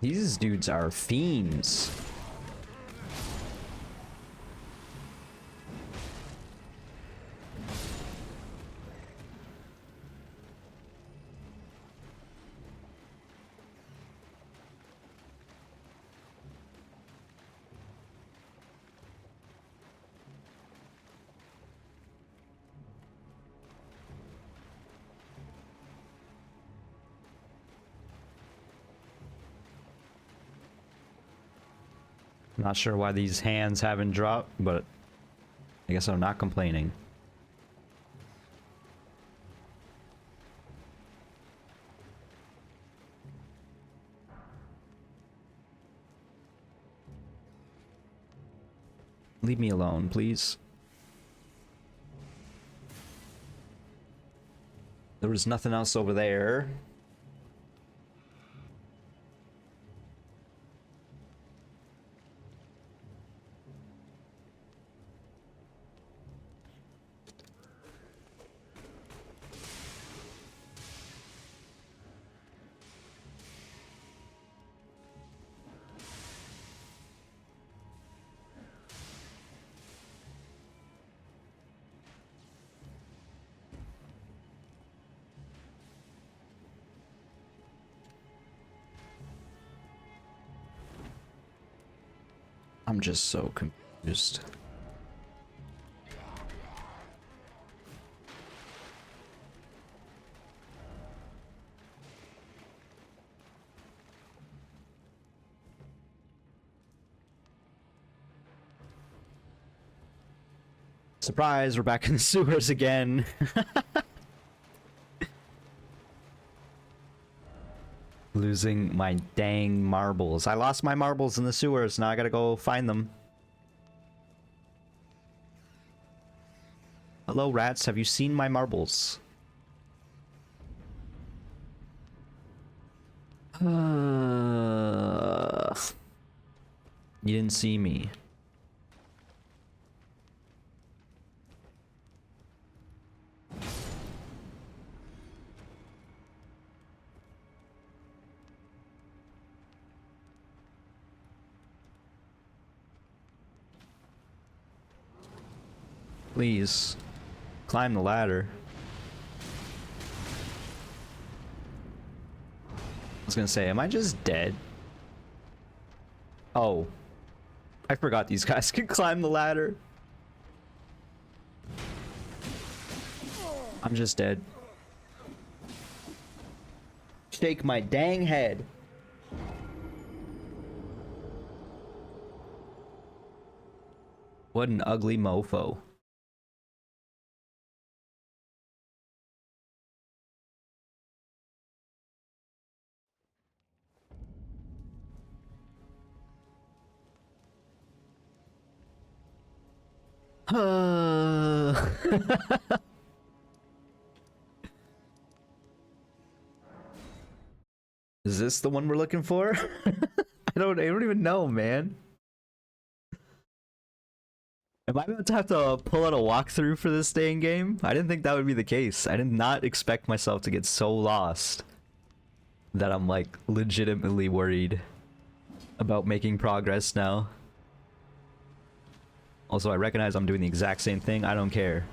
These dudes are fiends. Not sure why these hands haven't dropped, but I guess I'm not complaining. Leave me alone, please. There was nothing else over there. I'm just so confused. Surprise, we're back in the sewers again. Losing my dang marbles. I lost my marbles in the sewers. Now I gotta go find them. Hello, rats. Have you seen my marbles? You didn't see me. Please. Climb the ladder. I was gonna say, am I just dead? Oh. I forgot these guys could climb the ladder. I'm just dead. Shake my dang head. What an ugly mofo. Is this the one we're looking for? I don't even know, man. Am I about to have to pull out a walkthrough for this dang game? I didn't think that would be the case. I did not expect myself to get so lost that I'm like legitimately worried about making progress now. Also, I recognize I'm doing the exact same thing. I don't care.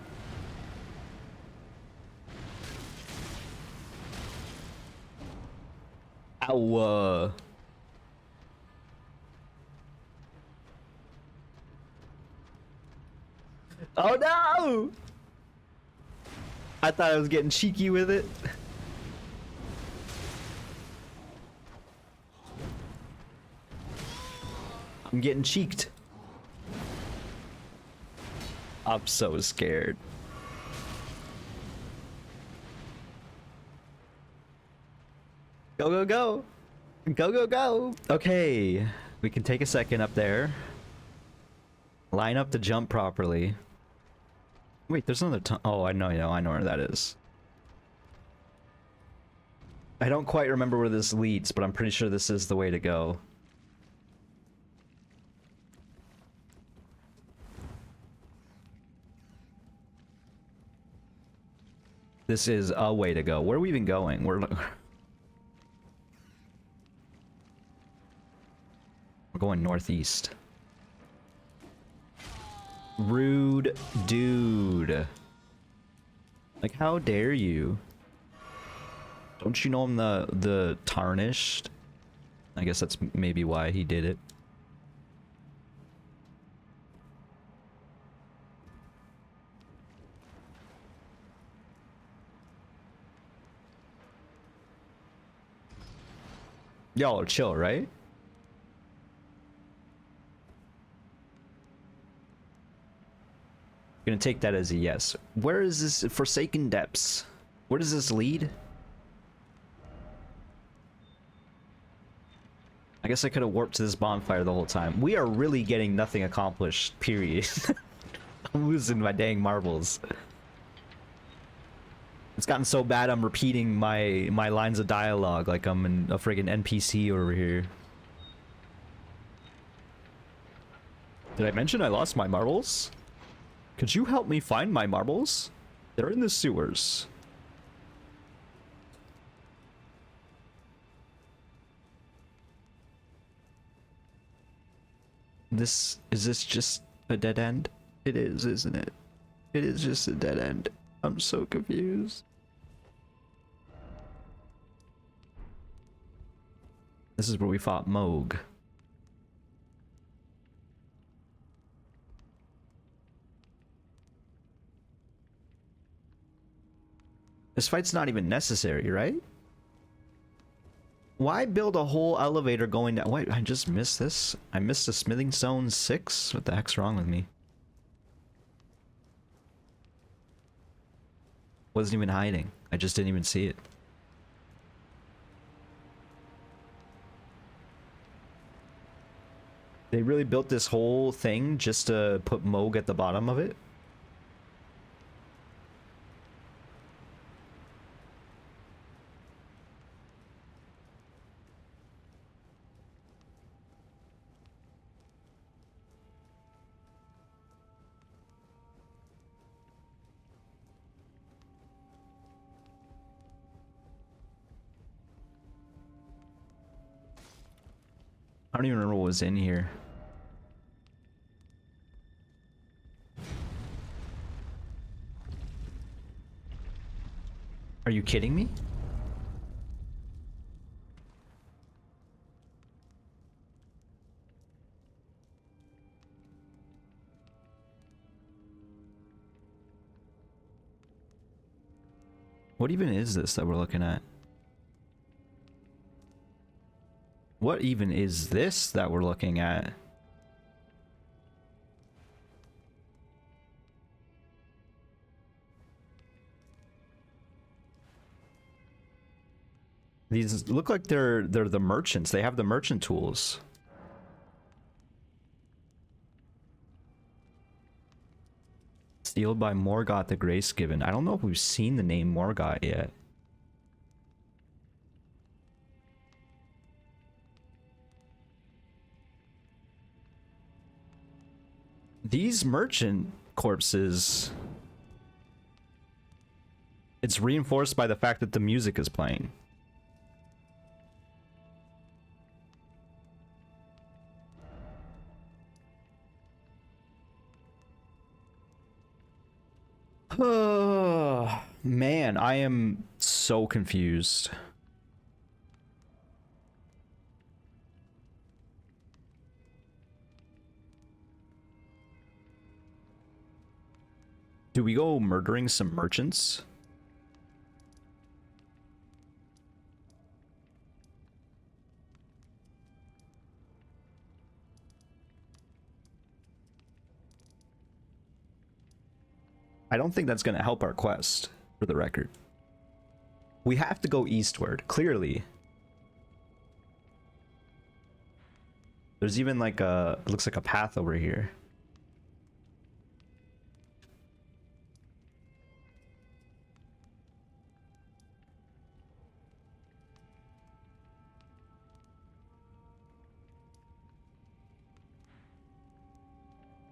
Ow. Oh no! I thought I was getting cheeky with it. I'm getting cheeked. I'm so scared. Go, go, go. Go, go, go. Okay. We can take a second up there. Line up to jump properly. Wait, there's another oh, I know where that is. I don't quite remember where this leads, but I'm pretty sure this is the way to go. This is a way to go. Where are we even going? We're going northeast. Rude dude. Like, how dare you? Don't you know I'm the tarnished? I guess that's maybe why he did it. Y'all are chill, right? Gonna take that as a yes. Where is this Forsaken Depths? Where does this lead? I guess I could have warped to this bonfire the whole time. We are really getting nothing accomplished, period. I'm losing my dang marbles. It's gotten so bad I'm repeating my lines of dialogue like I'm a friggin' NPC over here. Did I mention I lost my marbles? Could you help me find my marbles? They're in the sewers. Is this just a dead end? It is, isn't it? It is just a dead end. I'm so confused. This is where we fought Moog. This fight's not even necessary, right? Why build a whole elevator going down? Wait, I just missed this? I missed a smithing stone 6? What the heck's wrong with me? Wasn't even hiding. I just didn't even see it. They really built this whole thing just to put Moog at the bottom of it? I don't even remember what was in here. Are you kidding me? What even is this that we're looking at? What even is this that we're looking at? These look like they're the merchants. They have the merchant tools. Sealed by Morgoth the Grace Given. I don't know if we've seen the name Morgoth yet. These merchant corpses, it's reinforced by the fact that the music is playing. Oh, man, I am so confused. Do we go murdering some merchants? I don't think that's going to help our quest, for the record. We have to go eastward, clearly. There's even like a, it looks like a path over here.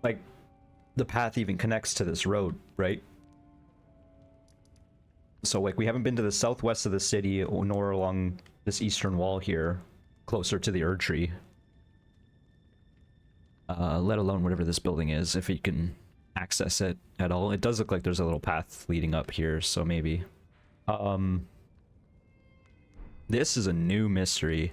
Like, the path even connects to this road, right? So like we haven't been to the southwest of the city nor along this eastern wall here, closer to the Erdtree. Let alone whatever this building is, if you can access it at all. It does look like there's a little path leading up here, so maybe. This is a new mystery.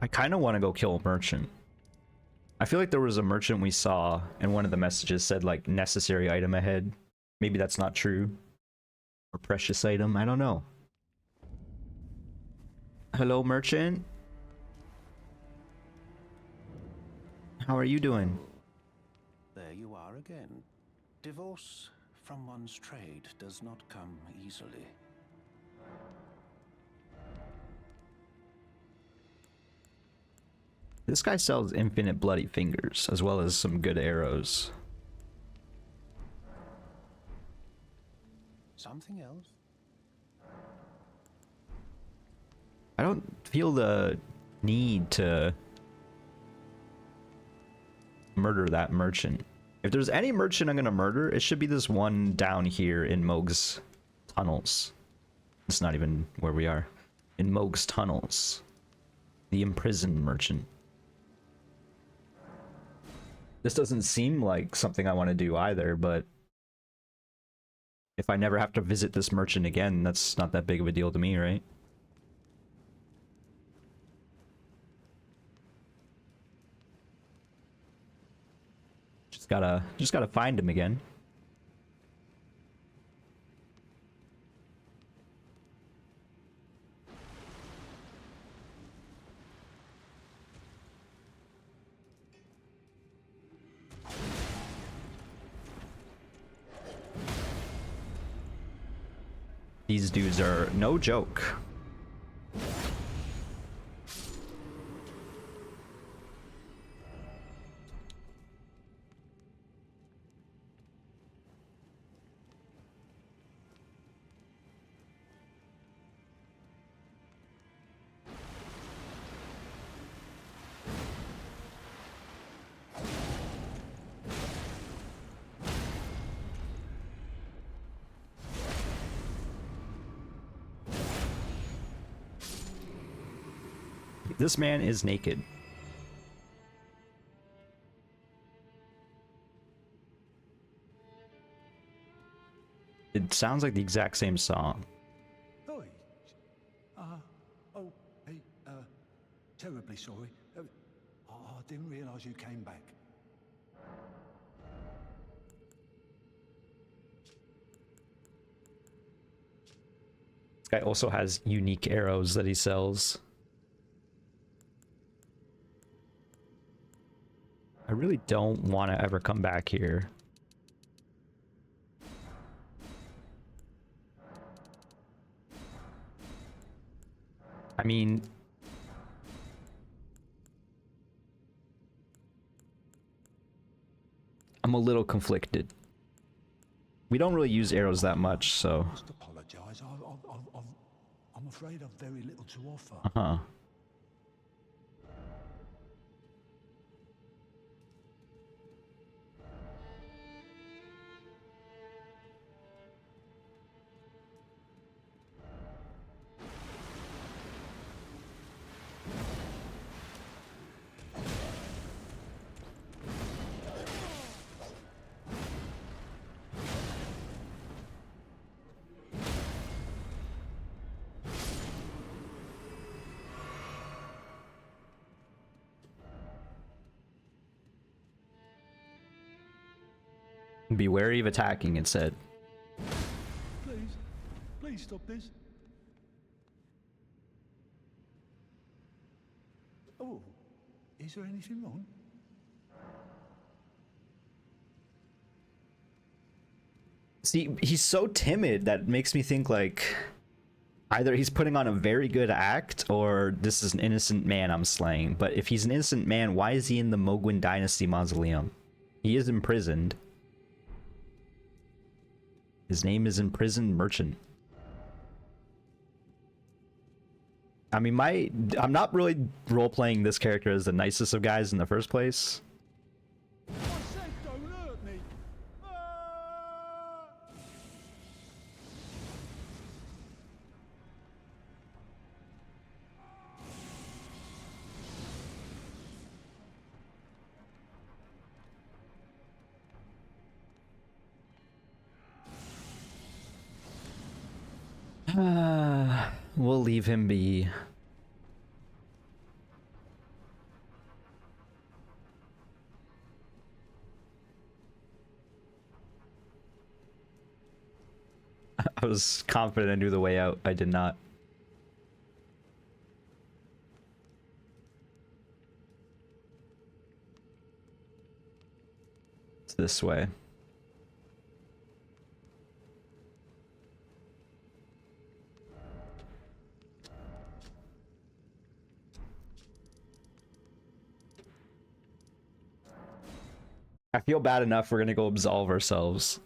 I kind of want to go kill a merchant. I feel like there was a merchant we saw and one of the messages said like necessary item ahead. Maybe that's not true. Or precious item, I don't know. Hello, merchant. How are you doing? There you are again. Divorce from one's trade does not come easily. This guy sells infinite bloody fingers, as well as some good arrows. Something else? I don't feel the need to murder that merchant. If there's any merchant I'm gonna murder, it should be this one down here in Moog's tunnels. It's not even where we are. In Moog's tunnels. The imprisoned merchant. This doesn't seem like something I want to do either, but if I never have to visit this merchant again, that's not that big of a deal to me, right? Just gotta find him again. These dudes are no joke. This man is naked. It sounds like the exact same song. Oi. Oh, hey, terribly sorry. I didn't realise you came back. This guy also has unique arrows that he sells. I really don't want to ever come back here. I mean, I'm a little conflicted. We don't really use arrows that much, so. I must apologise. I'm afraid I've very little to offer. Uh-huh. Be wary of attacking, it said. Please stop this. Oh, is there anything wrong? See, he's so timid that makes me think like either he's putting on a very good act or this is an innocent man I'm slaying. But if he's an innocent man, why is he in the Mogwin Dynasty mausoleum? He is imprisoned. His name is Imprisoned Merchant. I mean, I'm not really role-playing this character as the nicest of guys in the first place. I said don't hurt me. We'll leave him be. I was confident I knew the way out. I did not. It's this way. I feel bad enough we're gonna go absolve ourselves.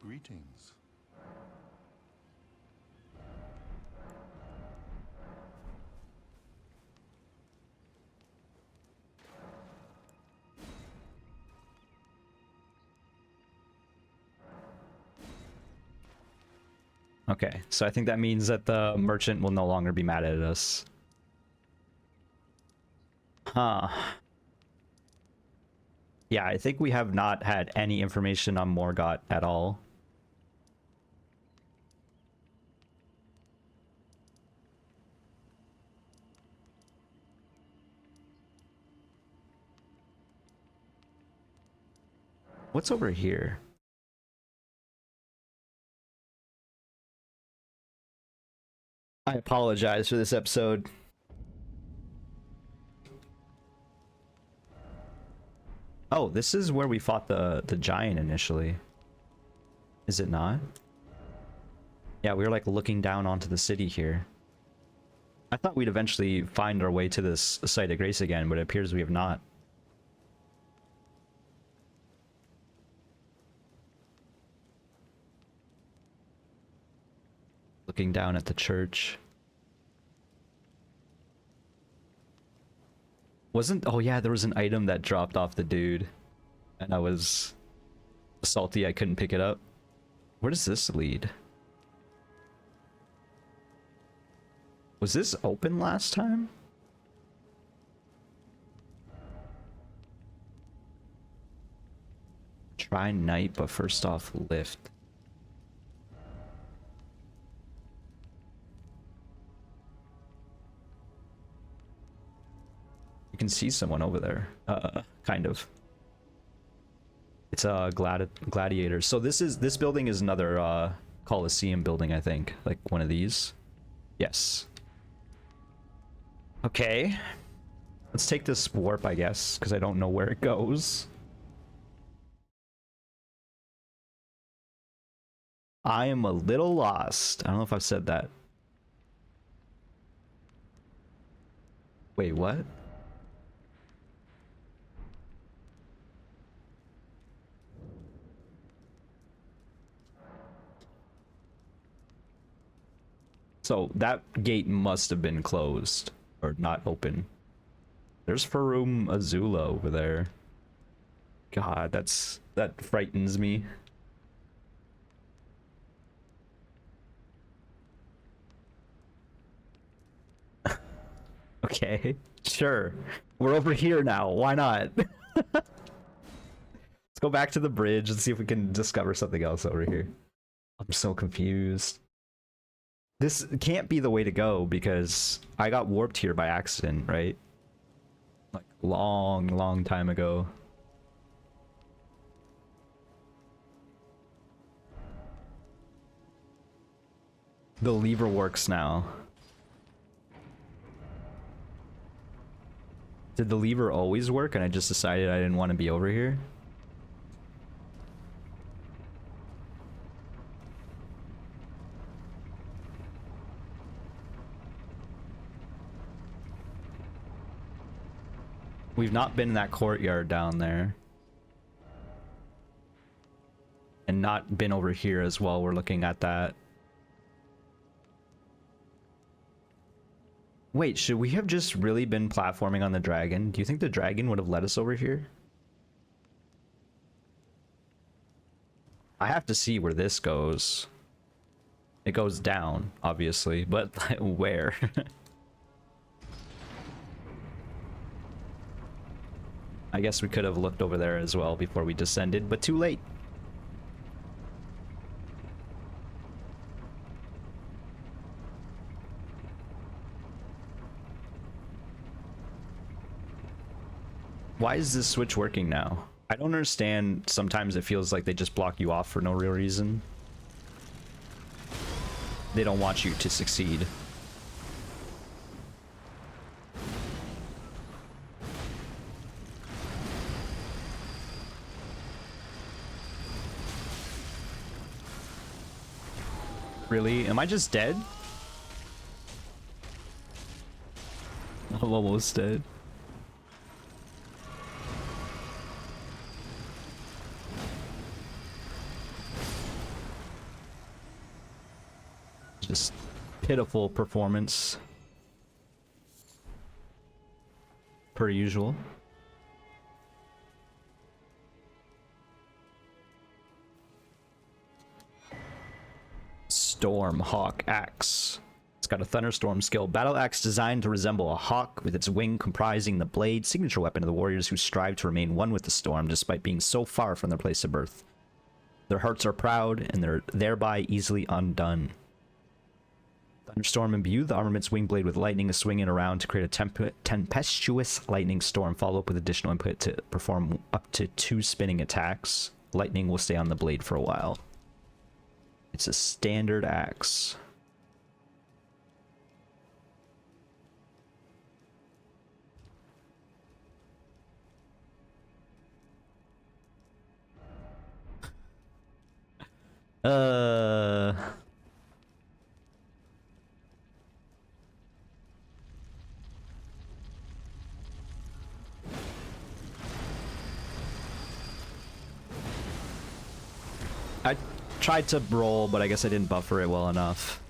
Greetings. Okay, so I think that means that the merchant will no longer be mad at us. Huh. Yeah, I think we have not had any information on Morgott at all. What's over here? I apologize for this episode. Oh, this is where we fought the giant initially. Is it not? Yeah, we were like looking down onto the city here. I thought we'd eventually find our way to this site of grace again, but it appears we have not. Looking down at the church. Wasn't... Oh yeah, there was an item that dropped off the dude. And I was salty I couldn't pick it up. Where does this lead? Was this open last time? Try night, but first off, lift. You can see someone over there. Kind of. It's a gladiator. So this building is another Coliseum building, I think. Like one of these. Yes. Okay. Let's take this warp, I guess, because I don't know where it goes. I am a little lost. I don't know if I've said that. Wait, what? So that gate must have been closed or not open. There's Farum Azula over there. God, that frightens me. Okay, sure. We're over here now. Why not? Let's go back to the bridge and see if we can discover something else over here. I'm so confused. This can't be the way to go because I got warped here by accident, right? Like long time ago. The lever works now. Did the lever always work and I just decided I didn't want to be over here? We've not been in that courtyard down there. And not been over here as well. We're looking at that. Wait, should we have just really been platforming on the dragon? Do you think the dragon would have led us over here? I have to see where this goes. It goes down, obviously, but where? I guess we could have looked over there as well before we descended, but too late. Why is this switch working now? I don't understand. Sometimes it feels like they just block you off for no real reason. They don't want you to succeed. Really? Am I just dead? I'm almost dead. Just pitiful performance. Per usual. Storm Hawk Axe. It's got a thunderstorm skill. Battle axe designed to resemble a hawk with its wing comprising the blade, signature weapon of the warriors who strive to remain one with the storm despite being so far from their place of birth. Their hearts are proud and they're thereby easily undone. Thunderstorm imbue the armament's wing blade with lightning, swinging around to create a tempestuous lightning storm. Follow up with additional input to perform up to 2 spinning attacks. Lightning will stay on the blade for a while. It's a standard axe. I tried to roll, but I guess I didn't buffer it well enough.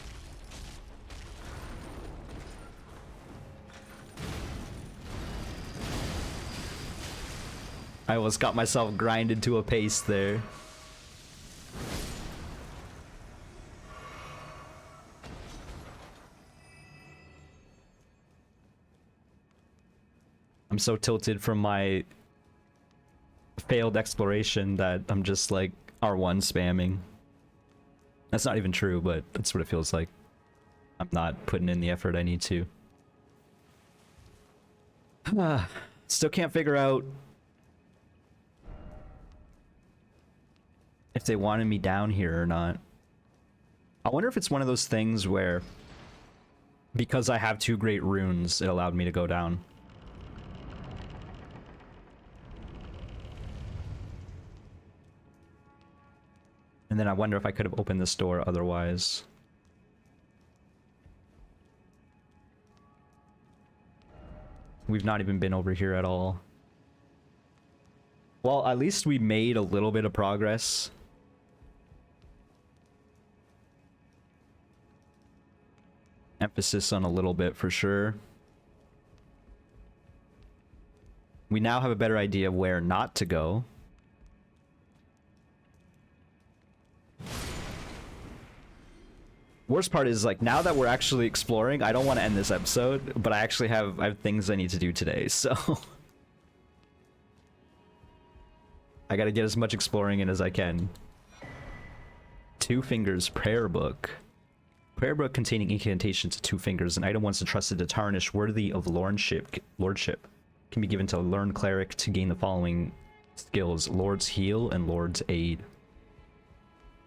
I almost got myself grinded to a paste there. I'm so tilted from my failed exploration that I'm just like R1 spamming. That's not even true, but that's what it feels like. I'm not putting in the effort I need to. Still can't figure out if they wanted me down here or not. I wonder if it's one of those things where because I have 2 great runes, it allowed me to go down. And then I wonder if I could have opened this door otherwise. We've not even been over here at all. Well, at least we made a little bit of progress. Emphasis on a little bit for sure. We now have a better idea of where not to go. Worst part is, like, now that we're actually exploring, I don't want to end this episode, but I actually have things I need to do today, so I gotta get as much exploring in as I can. 2 Fingers Prayer Book. Prayer book containing incantations of 2 fingers, an item once entrusted to tarnish worthy of lordship can be given to a learned cleric to gain the following skills: Lord's Heal and Lord's Aid.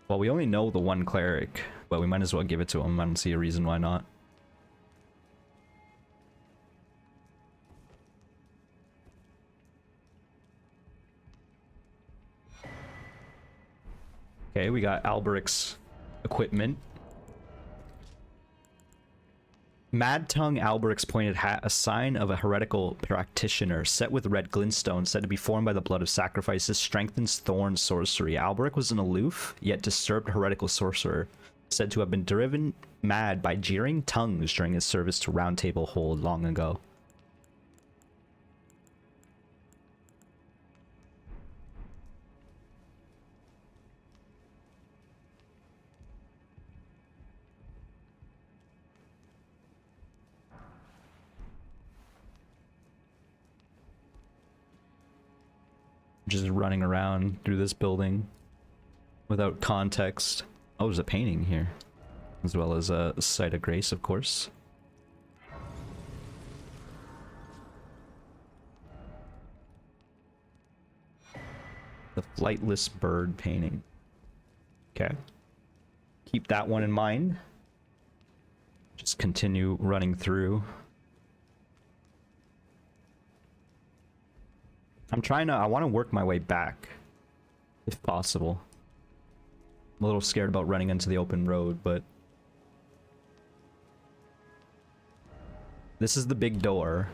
Well, we only know the one cleric, but we might as well give it to him. I don't see a reason why not. Okay, we got Alberic's equipment. Mad Tongue Alberic's pointed hat, a sign of a heretical practitioner, set with red glintstone, said to be formed by the blood of sacrifices, strengthens thorn sorcery. Alberic was an aloof, yet disturbed heretical sorcerer, said to have been driven mad by jeering tongues during his service to Round Table Hold long ago. Just running around through this building without context. Oh, there's a painting here, as well as a site of grace, of course. The flightless bird painting. Okay. Keep that one in mind. Just continue running through. I want to work my way back, if possible. I'm a little scared about running into the open road, but this is the big door.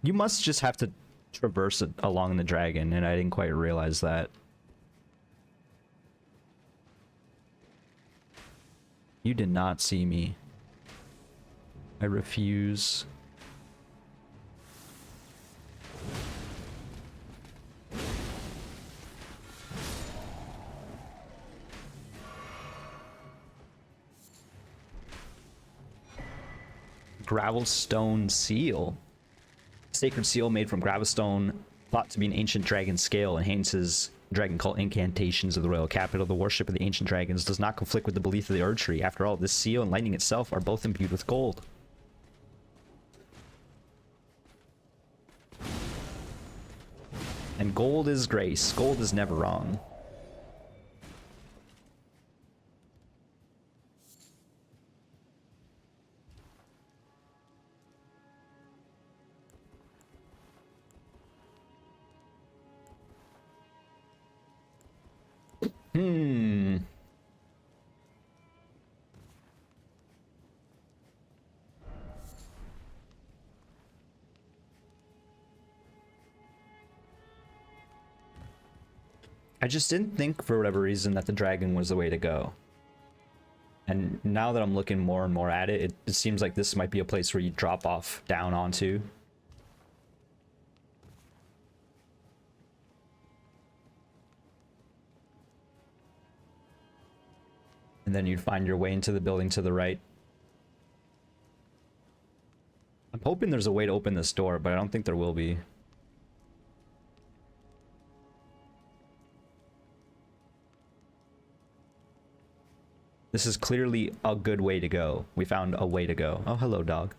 You must just have to traverse it along the dragon, and I didn't quite realize that. You did not see me. I refuse. Gravelstone seal. Sacred seal made from gravelstone, thought to be an ancient dragon scale, enhances dragon cult incantations of the royal capital. The worship of the ancient dragons does not conflict with the belief of the Erdtree. After all, this seal and lightning itself are both imbued with gold. And gold is grace. Gold is never wrong. I just didn't think, for whatever reason, that the dragon was the way to go. And now that I'm looking more and more at it, it seems like this might be a place where you drop off down onto. And then you'd find your way into the building to the right. I'm hoping there's a way to open this door, but I don't think there will be. This is clearly a good way to go. We found a way to go. Oh, hello, dog.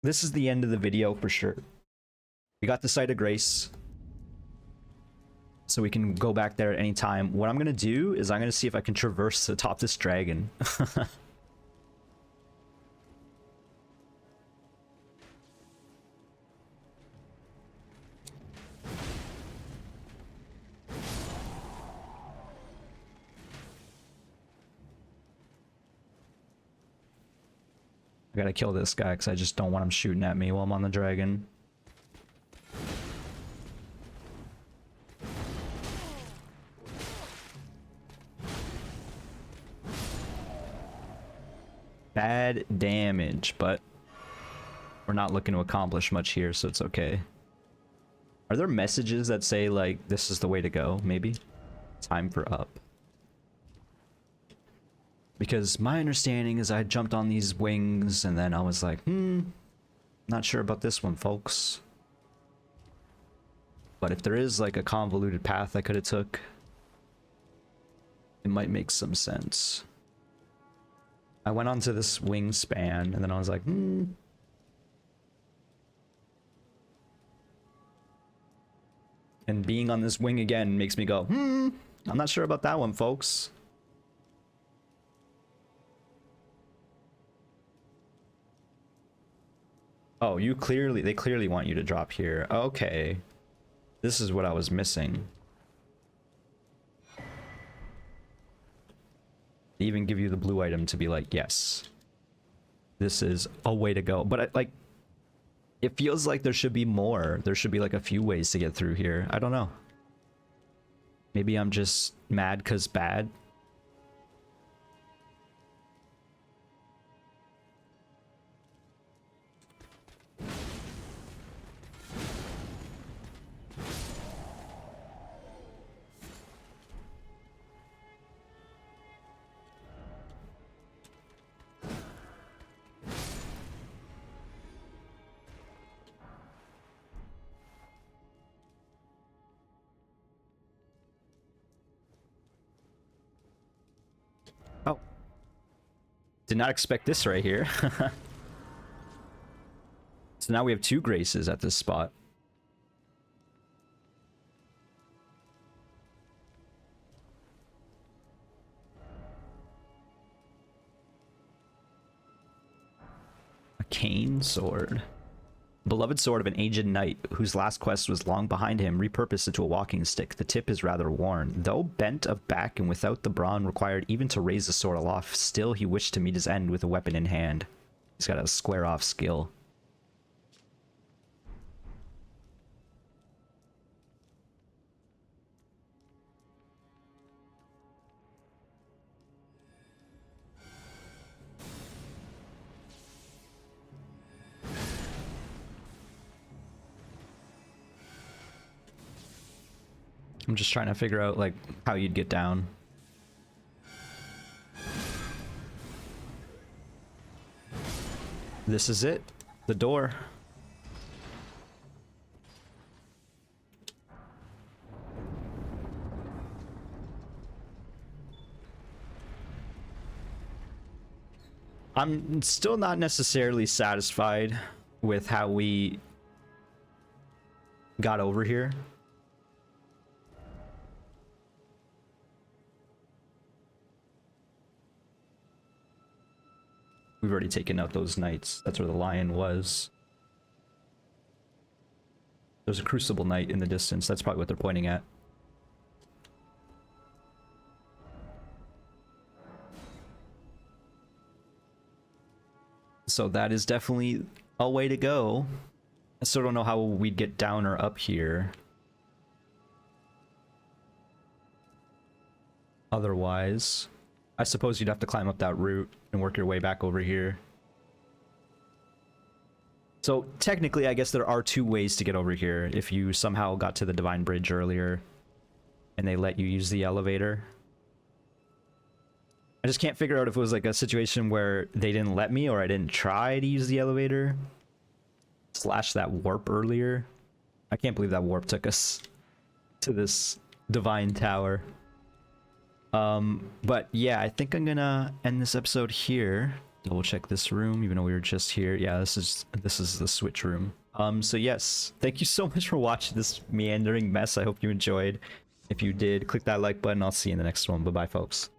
This is the end of the video for sure. We got the Site of Grace, so we can go back there at any time. What I'm gonna do is I'm gonna see if I can traverse the top of this dragon. I gotta kill this guy because I just don't want him shooting at me while I'm on the dragon. Bad damage, but we're not looking to accomplish much here, so it's okay. Are there messages that say, like, this is the way to go, maybe? Time for up. Because my understanding is I jumped on these wings, and then I was like, not sure about this one, folks. But if there is, like, a convoluted path I could have took, it might make some sense. I went onto this wingspan, and then I was like, And being on this wing again makes me go, I'm not sure about that one, folks. Oh, they clearly want you to drop here. Okay. This is what I was missing. They even give you the blue item to be like, yes, this is a way to go. But it feels like there should be more. There should be like a few ways to get through here. I don't know. Maybe I'm just mad because bad. Oh. Did not expect this right here. So now we have 2 graces at this spot. A cane sword. Beloved sword of an aged knight whose last quest was long behind him, repurposed into a walking stick. The tip is rather worn. Though bent of back and without the brawn required even to raise the sword aloft, still he wished to meet his end with a weapon in hand. He's got a square off skill. I'm just trying to figure out, like, how you'd get down. This is it. The door. I'm still not necessarily satisfied with how we got over here. We've already taken out those knights. That's where the lion was. There's a crucible knight in the distance. That's probably what they're pointing at. So that is definitely a way to go. I still don't know how we'd get down or up here. Otherwise, I suppose you'd have to climb up that route and work your way back over here. So technically, I guess there are two ways to get over here. If you somehow got to the Divine Bridge earlier and they let you use the elevator. I just can't figure out if it was like a situation where they didn't let me or I didn't try to use the elevator. Slash that warp earlier. I can't believe that warp took us to this Divine Tower. But yeah, I think I'm gonna end this episode here. Double check this room, even though we were just here. Yeah, this is the switch room. So yes, thank you so much for watching this meandering mess. I hope you enjoyed. If you did, click that like button. I'll see you in the next one. Bye bye, folks.